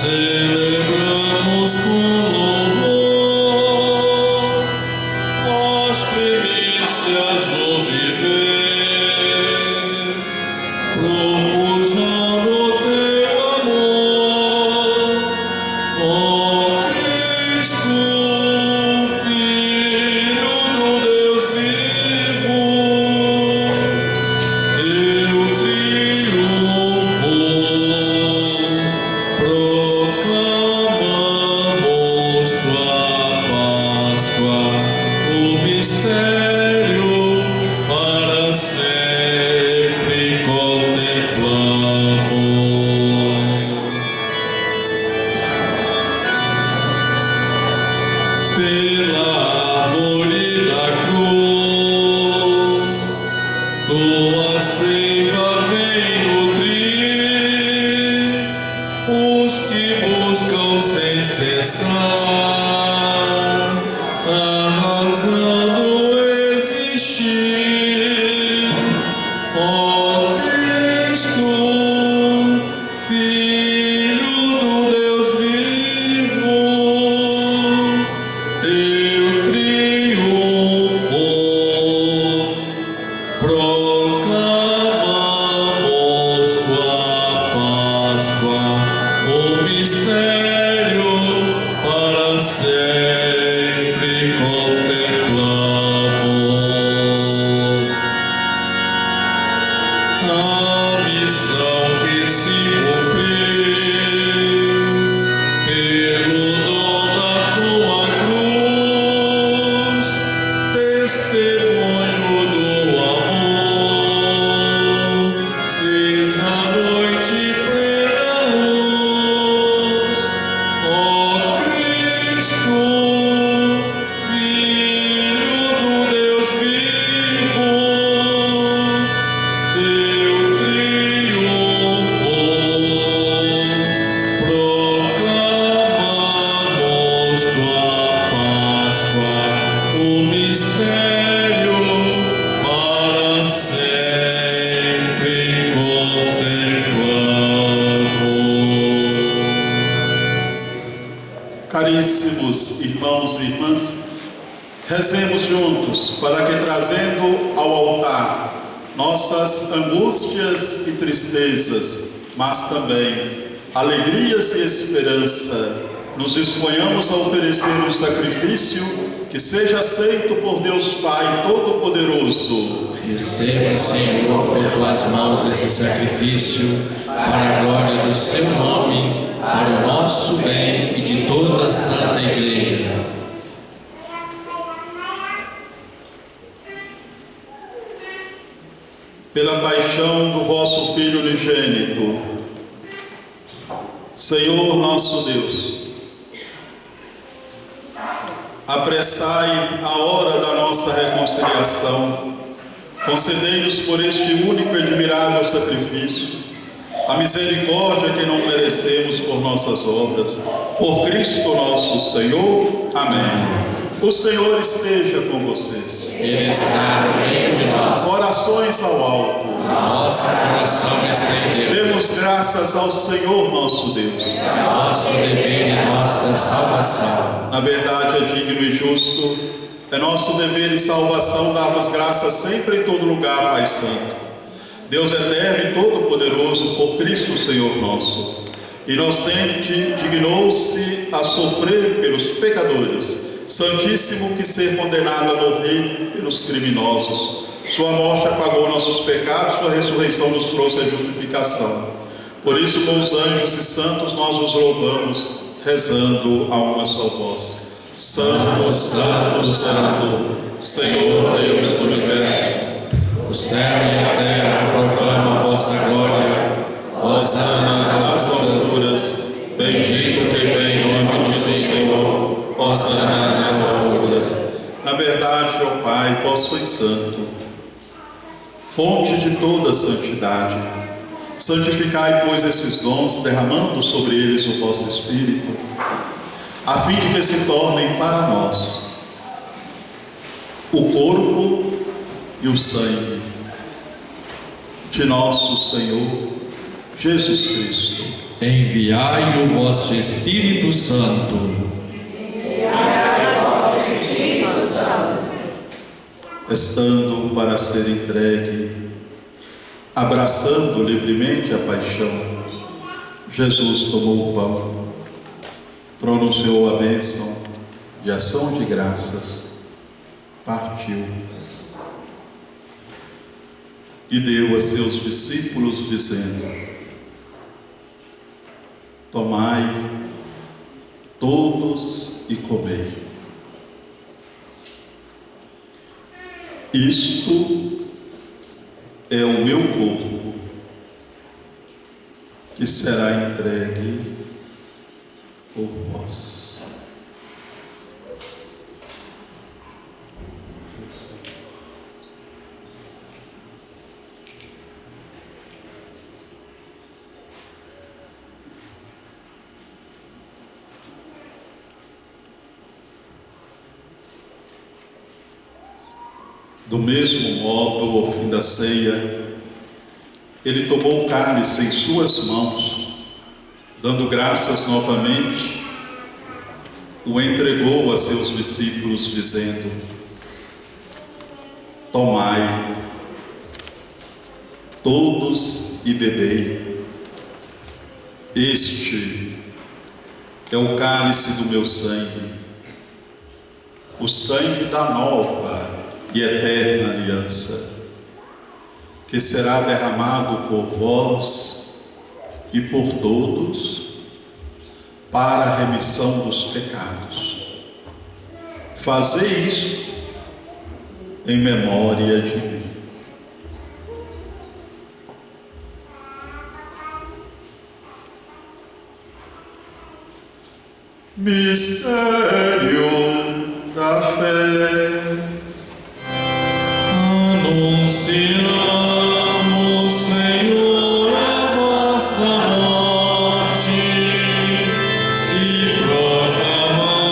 celebramos com louvor as primícias do viver, profusando teu amor, ó Cristo, Filho do Deus vivo. Pela árvore da cruz, tua seiva vem nutrir os que buscam sem cessar a razão do existir. Ó Cristo, Filho do Deus vivo, teu triunfo proclamamos tua Páscoa, o mistério para sempre contemplamos. A missão que se cumpriu pelo dom da tua cruz, testemunho do amor, fez a noite plena luz. Ó Cristo, Filho do Deus vivo, teu triunfo proclamamos tua Páscoa, o mistério para sempre contemplamos. Caríssimos irmãos e irmãs, rezemos juntos para que, trazendo ao altar nossas angústias e tristezas, mas também alegrias e esperança, nos disponhamos a oferecer um sacrifício que seja aceito por Deus Pai Todo-Poderoso. Receba, Senhor, por tuas mãos esse sacrifício, para a glória do seu nome, para o nosso bem e de toda a Santa Igreja. Pela paixão do vosso Filho unigênito, Senhor nosso Deus, apressai a hora da nossa reconciliação, concedei-nos por este único e admirável sacrifício a misericórdia que não merecemos por nossas obras, por Cristo nosso Senhor. Amém. O Senhor esteja com vocês. Ele está no meio de nós. Orações ao alto. Nosso coração estendeu. Demos graças ao Senhor nosso Deus. É nosso dever e nossa salvação. Na verdade, é digno e justo, é nosso dever e salvação dar-vos graças sempre em todo lugar, Pai Santo. Deus eterno e todo-poderoso, por Cristo Senhor nosso. Inocente, dignou-se a sofrer pelos pecadores, Santíssimo que ser condenado a morrer pelos criminosos. Sua morte apagou nossos pecados, sua ressurreição nos trouxe a justificação. Por isso, com os anjos e santos, nós os louvamos, rezando a uma só voz. Santo, Santo, Santo, Senhor Deus do Universo, O céu e a terra proclamam a vossa glória. Hosana nas alturas, bendito que vem em nome do Senhor. Hosana nas alturas. Na verdade, ó Pai, vós sois santo, fonte de toda santidade. Santificai, pois, esses dons, derramando sobre eles o vosso Espírito, a fim de que se tornem para nós o corpo e o sangue de nosso Senhor Jesus Cristo. Enviai o vosso Espírito Santo. Estando para ser entregue, abraçando livremente a paixão, Jesus tomou o pão, pronunciou a bênção de ação de graças, partiu e deu a seus discípulos, dizendo: tomai todos e comei. Isto é o meu corpo, que será entregue por vós. Do mesmo modo, ao fim da ceia, ele tomou o cálice em suas mãos, dando graças novamente, o entregou a seus discípulos, dizendo: tomai todos e bebei. Este é o cálice do meu sangue, o sangue da nova e eterna aliança, que será derramado por vós e por todos para a remissão dos pecados. Fazei isto em memória de mim. Mistério da fé. Anunciamos, Senhor, a vossa morte e proclamamos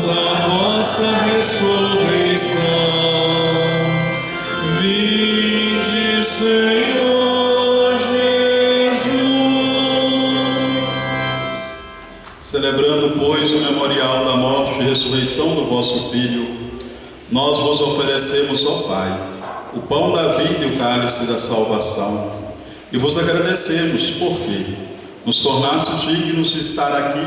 a vossa ressurreição. Vinde, Senhor Jesus. Celebrando, pois, o memorial da morte e ressurreição do vosso Filho, nós vos oferecemos, ó Pai, o pão da vida e o cálice da salvação, e vos agradecemos porque nos tornastes dignos de estar aqui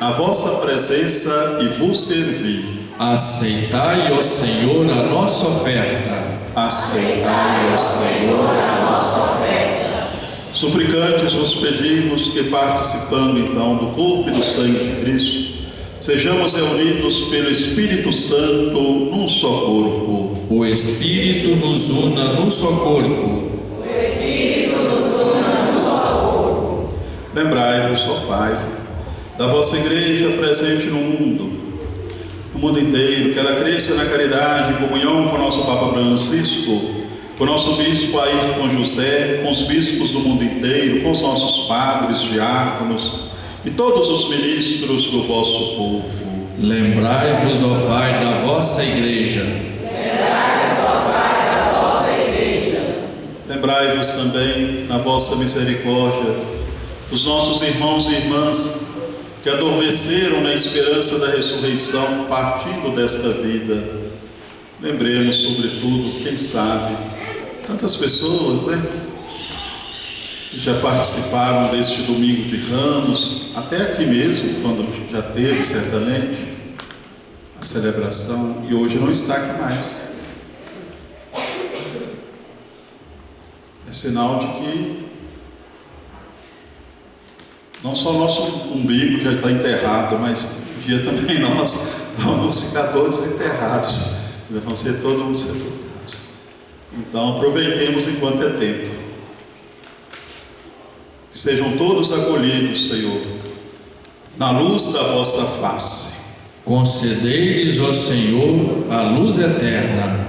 na vossa presença e vos servir. Aceitai, ó Senhor, a nossa oferta. Aceitai, ó Senhor, a nossa oferta. Suplicantes vos pedimos que, participando então do corpo e do sangue de Cristo, sejamos reunidos pelo Espírito Santo num só corpo. O Espírito nos una num só corpo. O Espírito nos una num só corpo. Lembrai-vos, ó Pai, da vossa igreja presente no mundo inteiro, que ela cresça na caridade, em comunhão com o nosso Papa Francisco, com o nosso bispo Ayrton José, com os bispos do mundo inteiro, com os nossos padres, diáconos e todos os ministros do vosso povo. Lembrai-vos, ó Pai, da vossa igreja. Lembrai-vos, ó Pai, da vossa igreja. Lembrai-vos também, na vossa misericórdia, dos nossos irmãos e irmãs que adormeceram na esperança da ressurreição, partindo desta vida. Lembremos, sobretudo, quem sabe, tantas pessoas, que já participaram deste domingo de Ramos, até aqui mesmo, quando já teve, certamente, a celebração, e hoje não está aqui mais. É sinal de que não só nosso umbigo já está enterrado, mas um dia também nós vamos ficar todos enterrados, vão ser todos sepultados. Então aproveitemos enquanto é tempo. Que sejam todos acolhidos, Senhor, na luz da vossa face. Concedei-lhes, ó Senhor, a luz eterna.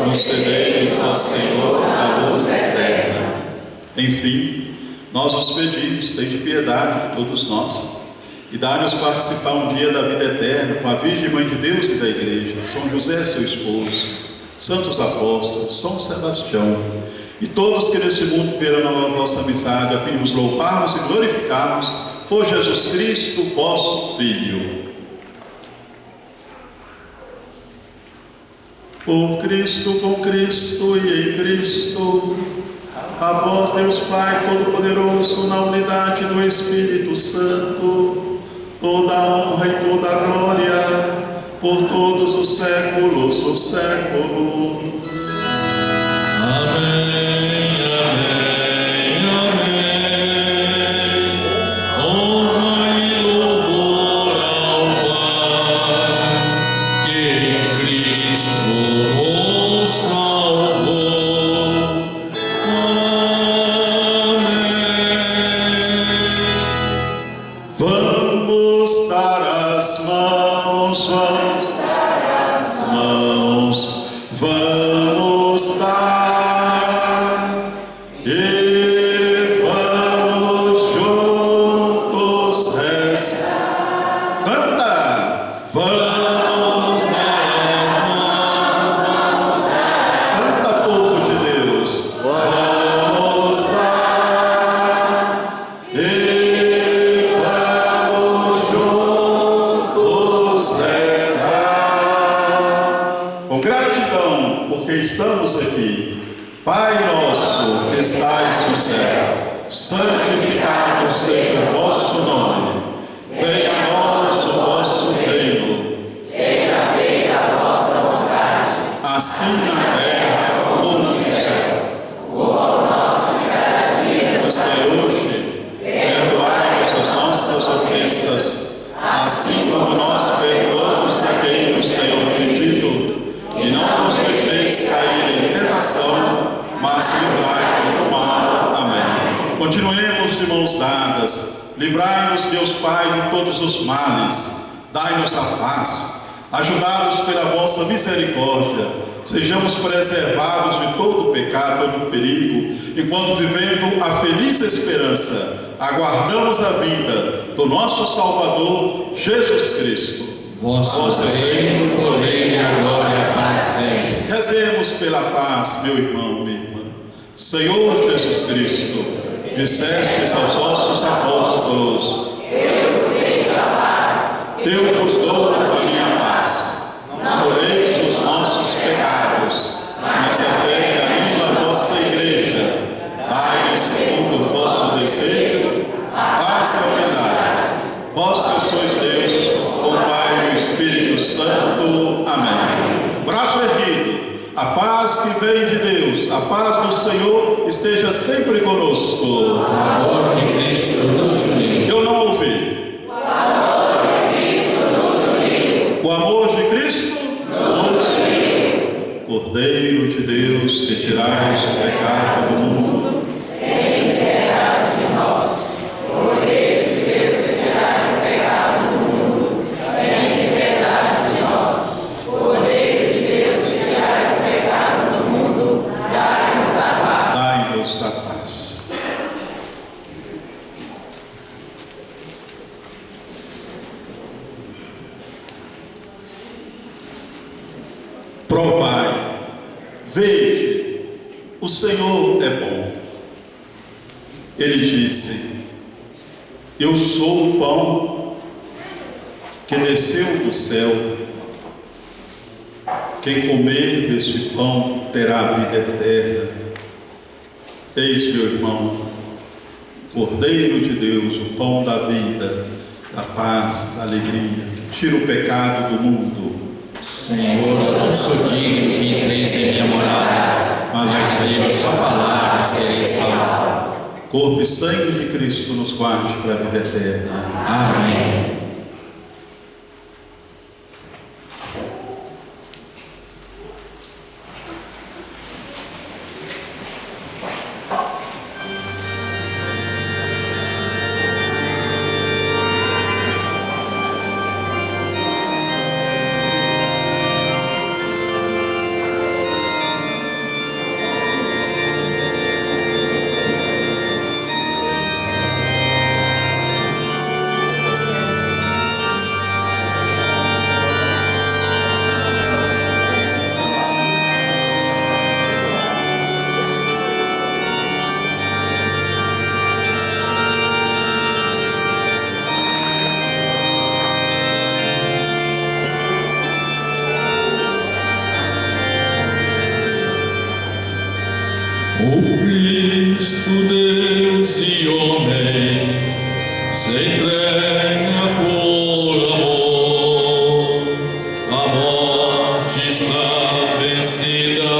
Concedei-lhes, ó Senhor, a luz eterna. Enfim, nós os pedimos, tende piedade de todos nós, e dá-nos participar um dia da vida eterna com a Virgem Mãe de Deus e da Igreja, São José, seu esposo, santos apóstolos, São Sebastião, e todos que nesse mundo esperam a vossa amizade, a fim de vos louvarmos e glorificarmos por Jesus Cristo, vosso Filho. Por Cristo, com Cristo e em Cristo, a vós, Deus Pai Todo-Poderoso, na unidade do Espírito Santo, toda a honra e toda a glória, por todos os séculos dos séculos. Amém, amém, amém. Honra e louvor ao Pai, que em Cristo nos salvou. Vamos dar as mãos, vamos dar as mãos, vamos dar e vamos juntos rezar. Canta! Vamos dar as mãos, canta, povo de Deus. Vamos dar e com gratidão, porque estamos aqui. Pai nosso que estais no céu, santificado seja o vosso nome. Venha a nós o vosso reino. Seja feita a vossa vontade, assim na terra como no céu. o pão nosso de cada dia Nos dai hoje, perdoai-nos as nossas ofensas, assim como nós perdoamos a quem nos tem ofendido. E não nos deixeis cair em tentação, mas livrai-nos do mal. Amém. Continuemos de mãos dadas. Livrai-nos, Deus Pai, de todos os males. Dai-nos a paz. Ajudados pela vossa misericórdia, sejamos preservados de todo pecado, todo perigo, enquanto vivendo a feliz esperança, aguardamos a vinda do nosso Salvador, Jesus Cristo. Vosso reino, poder e a glória para sempre. Rezemos pela paz, meu irmão, minha irmã. Senhor Jesus Cristo, dissestes aos vossos apóstolos: eu vos deixo a paz, eu vos dou a minha paz. Não olheis os nossos pecados, mas a fé que anima a vossa igreja. Dai-lhe, segundo o vosso desejo, a paz e a unidade. Vós que sois Deus, paz que vem de Deus, a paz do Senhor esteja sempre conosco. O amor de Cristo nos uniu. Eu não ouvi. O amor de Cristo nos uniu. O amor de Cristo nos uniu. Cordeiro de Deus, que tirais o pecado do mundo, Tem piedade de nós. Cordeiro de Deus, que tirais o pecado do mundo. Tem piedade de nós. Cordeiro de Deus, que tirais o pecado do mundo. Dai-nos a paz. dai-nos a paz. Provai, vede, o Senhor é bom. Ele disse: eu sou o pão que desceu do céu. Quem comer desse pão terá a vida eterna. Eis, meu irmão, Cordeiro de Deus, o pão da vida, da paz, da alegria, que tira o pecado do mundo. Senhor, eu não sou digno que entreis em minha morada, mas diga só falar e serei salvo. Corpo e sangue de Cristo nos guarde para a vida eterna. Amém. O Cristo, Deus e homem, se entrega por amor. A morte está vencida,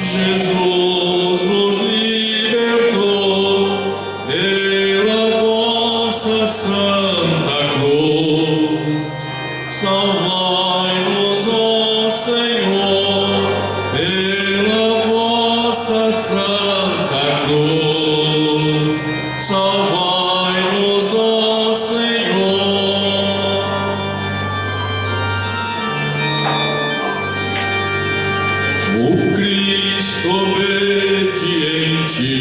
Jesus nos libertou pela vossa santa cruz. Salvai-nos, ó Senhor, pela vossa santa cruz. Salvai-nos, ó Senhor. O Cristo obediente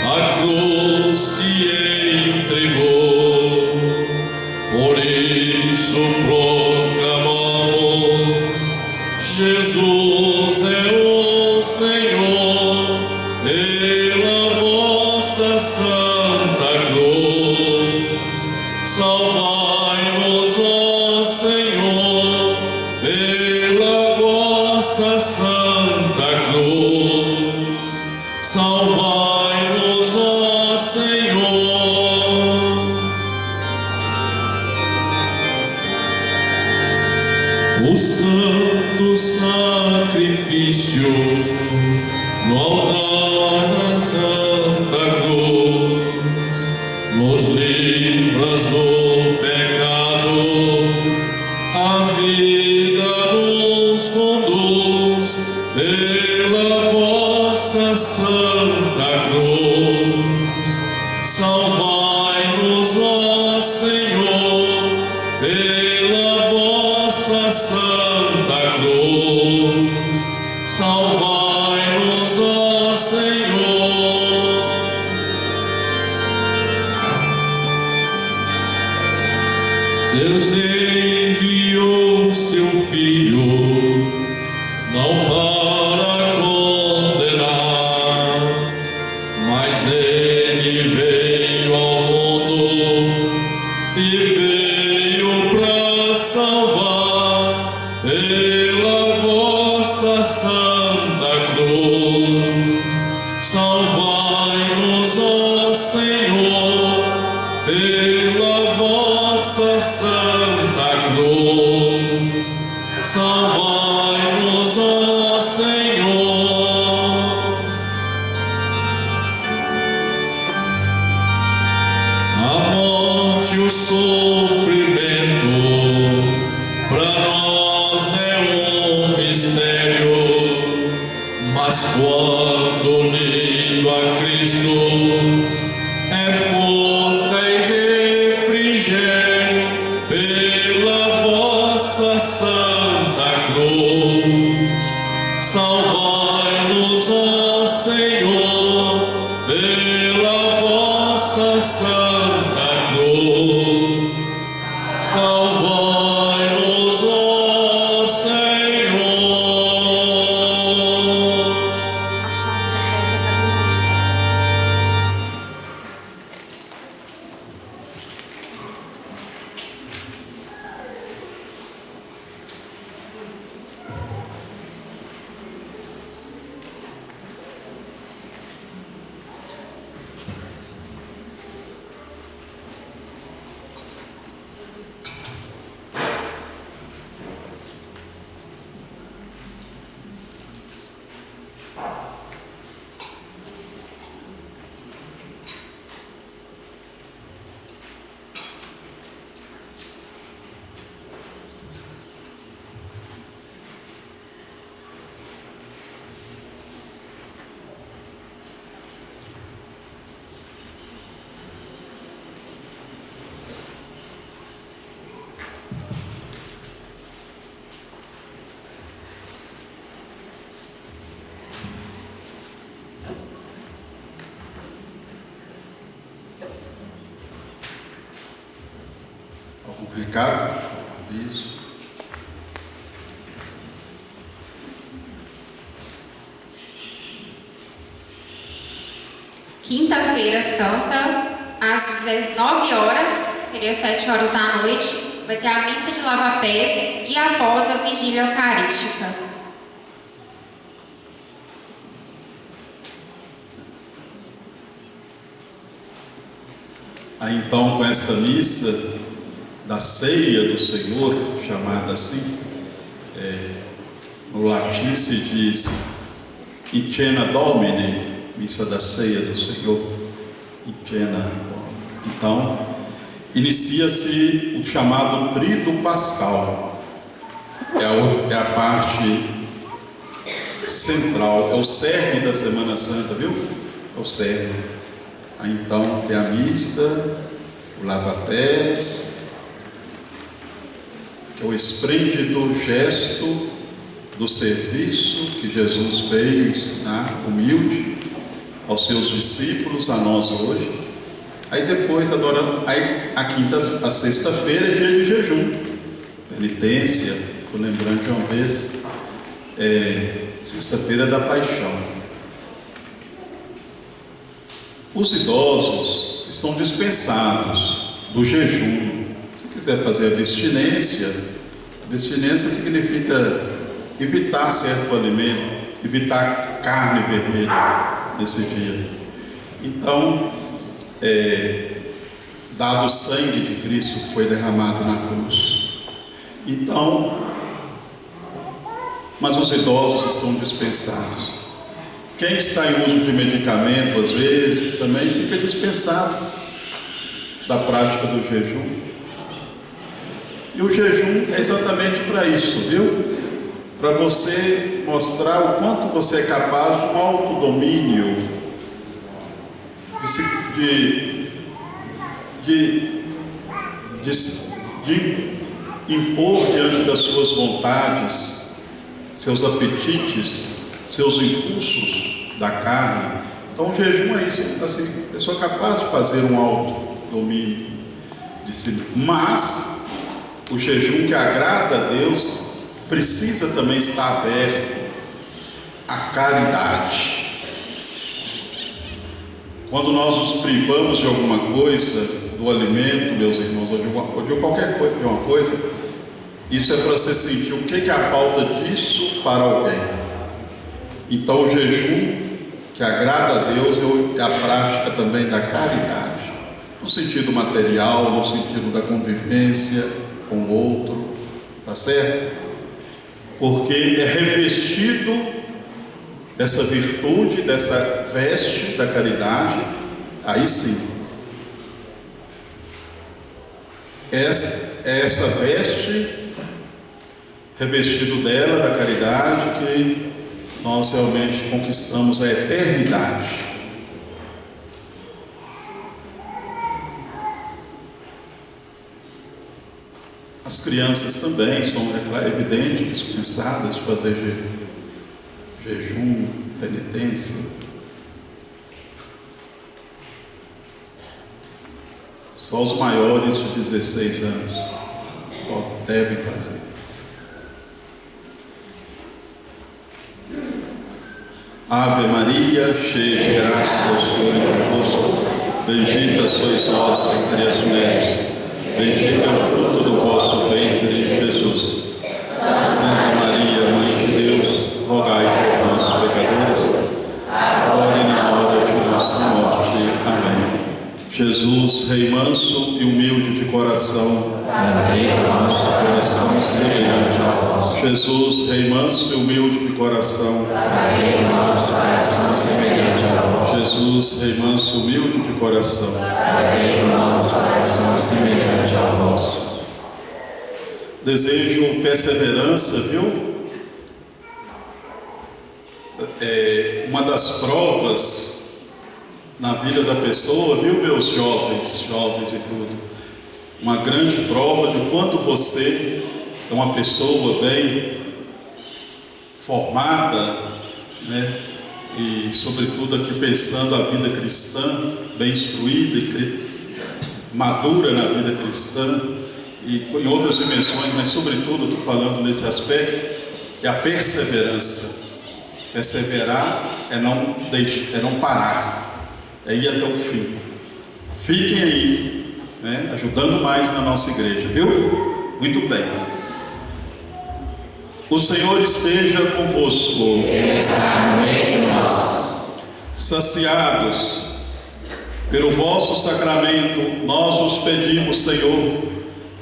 a cruz se entregou. Por isso proclamamos: Jesus é o Senhor, pela vossa santa cruz. Salvai-nos, ó Senhor, pela vossa santa cruz. Salvai-nos, ó Senhor. O santo sacrifício no altar da Santa Cruz nos livras do pecado, a vida nos conduz pela vossa Santa Cruz. Salvai-nos, ó Senhor, pela vossa santa cruz. Salvai-nos, ó Senhor. Deus enviou seu Filho, não para condenar, mas ele veio ao mundo e veio para salvar pela vossa santa cruz. Salvai-nos, ó Senhor, pela vossa santa cruz. Salvai-nos, ó sofrimento, para nós é um mistério, mas quando unido a Cristo, é força e refrigério pela vossa santa cruz. Salvai-nos, ó Senhor, pela vossa santa cruz. Salvai-nos, ó Senhor. Algum recado? Aviso? Quinta-feira Santa, às 19 horas, seria 7 horas da noite, vai ter a missa de lava-pés e após a vigília eucarística. Aí então, com esta missa da ceia do Senhor, chamada assim, no latim se diz in cena Domini, missa da ceia do Senhor, in cena Domini. Então, inicia-se o chamado Tríduo Pascal, é a parte central, é o cerne da Semana Santa, viu? É o cerne. Aí então tem a missa, o lava-pés, que é o esplêndido gesto do serviço que Jesus veio ensinar, humilde, aos seus discípulos, a nós hoje. Aí depois, a sexta-feira é dia de jejum, penitência, estou lembrando de uma vez, sexta-feira da paixão. Os idosos estão dispensados do jejum. Se quiser fazer a abstinência significa evitar certo alimento, evitar carne vermelha nesse dia. Então, dado o sangue de Cristo que foi derramado na cruz. Então, mas os idosos estão dispensados. Quem está em uso de medicamento, às vezes, também fica dispensado da prática do jejum. E o jejum é exatamente para isso, viu? Para você mostrar o quanto você é capaz de um autodomínio, de impor diante das suas vontades, seus apetites, seus impulsos da carne. Então o jejum é isso, assim, a pessoa é capaz de fazer um autodomínio de si. Mas o jejum que agrada a Deus precisa também estar aberto à caridade. Quando nós nos privamos de alguma coisa, do alimento, meus irmãos, ou de qualquer coisa, de uma coisa, isso é para você sentir o que é a falta disso para alguém. Então o jejum que agrada a Deus é a prática também da caridade, no sentido material, no sentido da convivência com o outro, tá certo? Porque é revestido dessa virtude, dessa veste da caridade, aí sim. essa veste, revestido dela, da caridade, que nós realmente conquistamos a eternidade. As crianças também são, é evidente, dispensadas de fazer jejum, penitência. Só os maiores de 16 anos devem fazer. Ave Maria, cheia de graça, o Senhor é convosco. Bendita sois vós entre as mulheres. Bendito é o fruto do vosso ventre, Jesus. Santa Maria, Mãe de Deus, rogai por nós, pecadores, agora e na hora de nossa morte. Amém. Jesus, Rei manso e humilde de coração, fazei o nosso coração semelhante ao vosso. Jesus, Rei manso e humilde de coração, fazei o nosso coração semelhante ao vosso. Jesus, Rei manso e humilde de coração, fazei o nosso coração semelhante ao vosso. Desejo perseverança, viu? Uma das provas na vida da pessoa, viu, meus jovens e tudo, uma grande prova de quanto você é uma pessoa bem formada, né? E sobretudo aqui pensando a vida cristã, bem instruída e madura na vida cristã e em outras dimensões, mas sobretudo estou falando nesse aspecto, é a perseverança. Perseverar é não parar, é ir até o fim. Fiquem aí, né, ajudando mais na nossa igreja, viu? Muito bem. O Senhor esteja convosco. Ele está no meio de nós. Saciados pelo vosso sacramento, nós os pedimos, Senhor,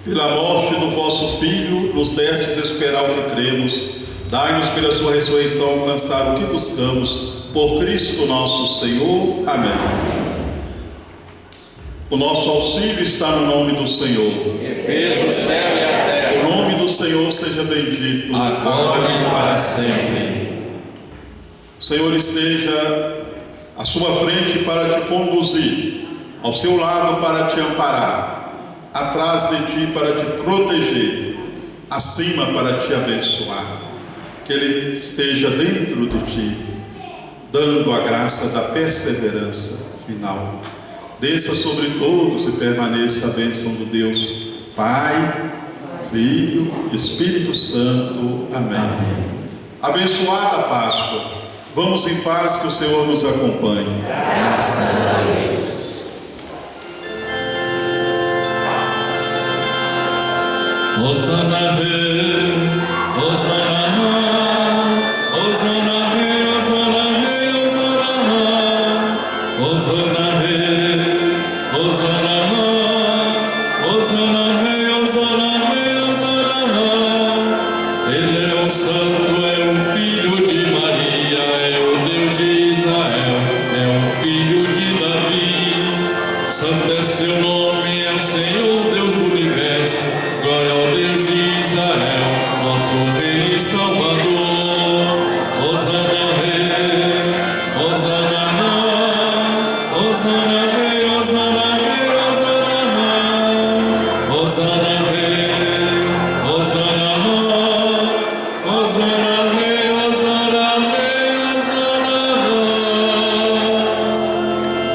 pela morte do vosso Filho, nos destes esperar o que cremos. Dai-nos pela sua ressurreição alcançar o que buscamos. Por Cristo nosso Senhor. Amém. O nosso auxílio está no nome do Senhor, Que fez o céu e a terra. O nome do Senhor seja bendito, agora e para sempre. O Senhor esteja à sua frente para te conduzir, ao seu lado para te amparar, atrás de ti para te proteger, acima para te abençoar. Que Ele esteja dentro de ti, dando a graça da perseverança final. Desça sobre todos e permaneça a bênção do Deus Pai, Filho, Espírito Santo. Amém. Abençoada a Páscoa. Vamos em paz, que o Senhor nos acompanhe. Graças a Deus. Hosana Deus, Hosana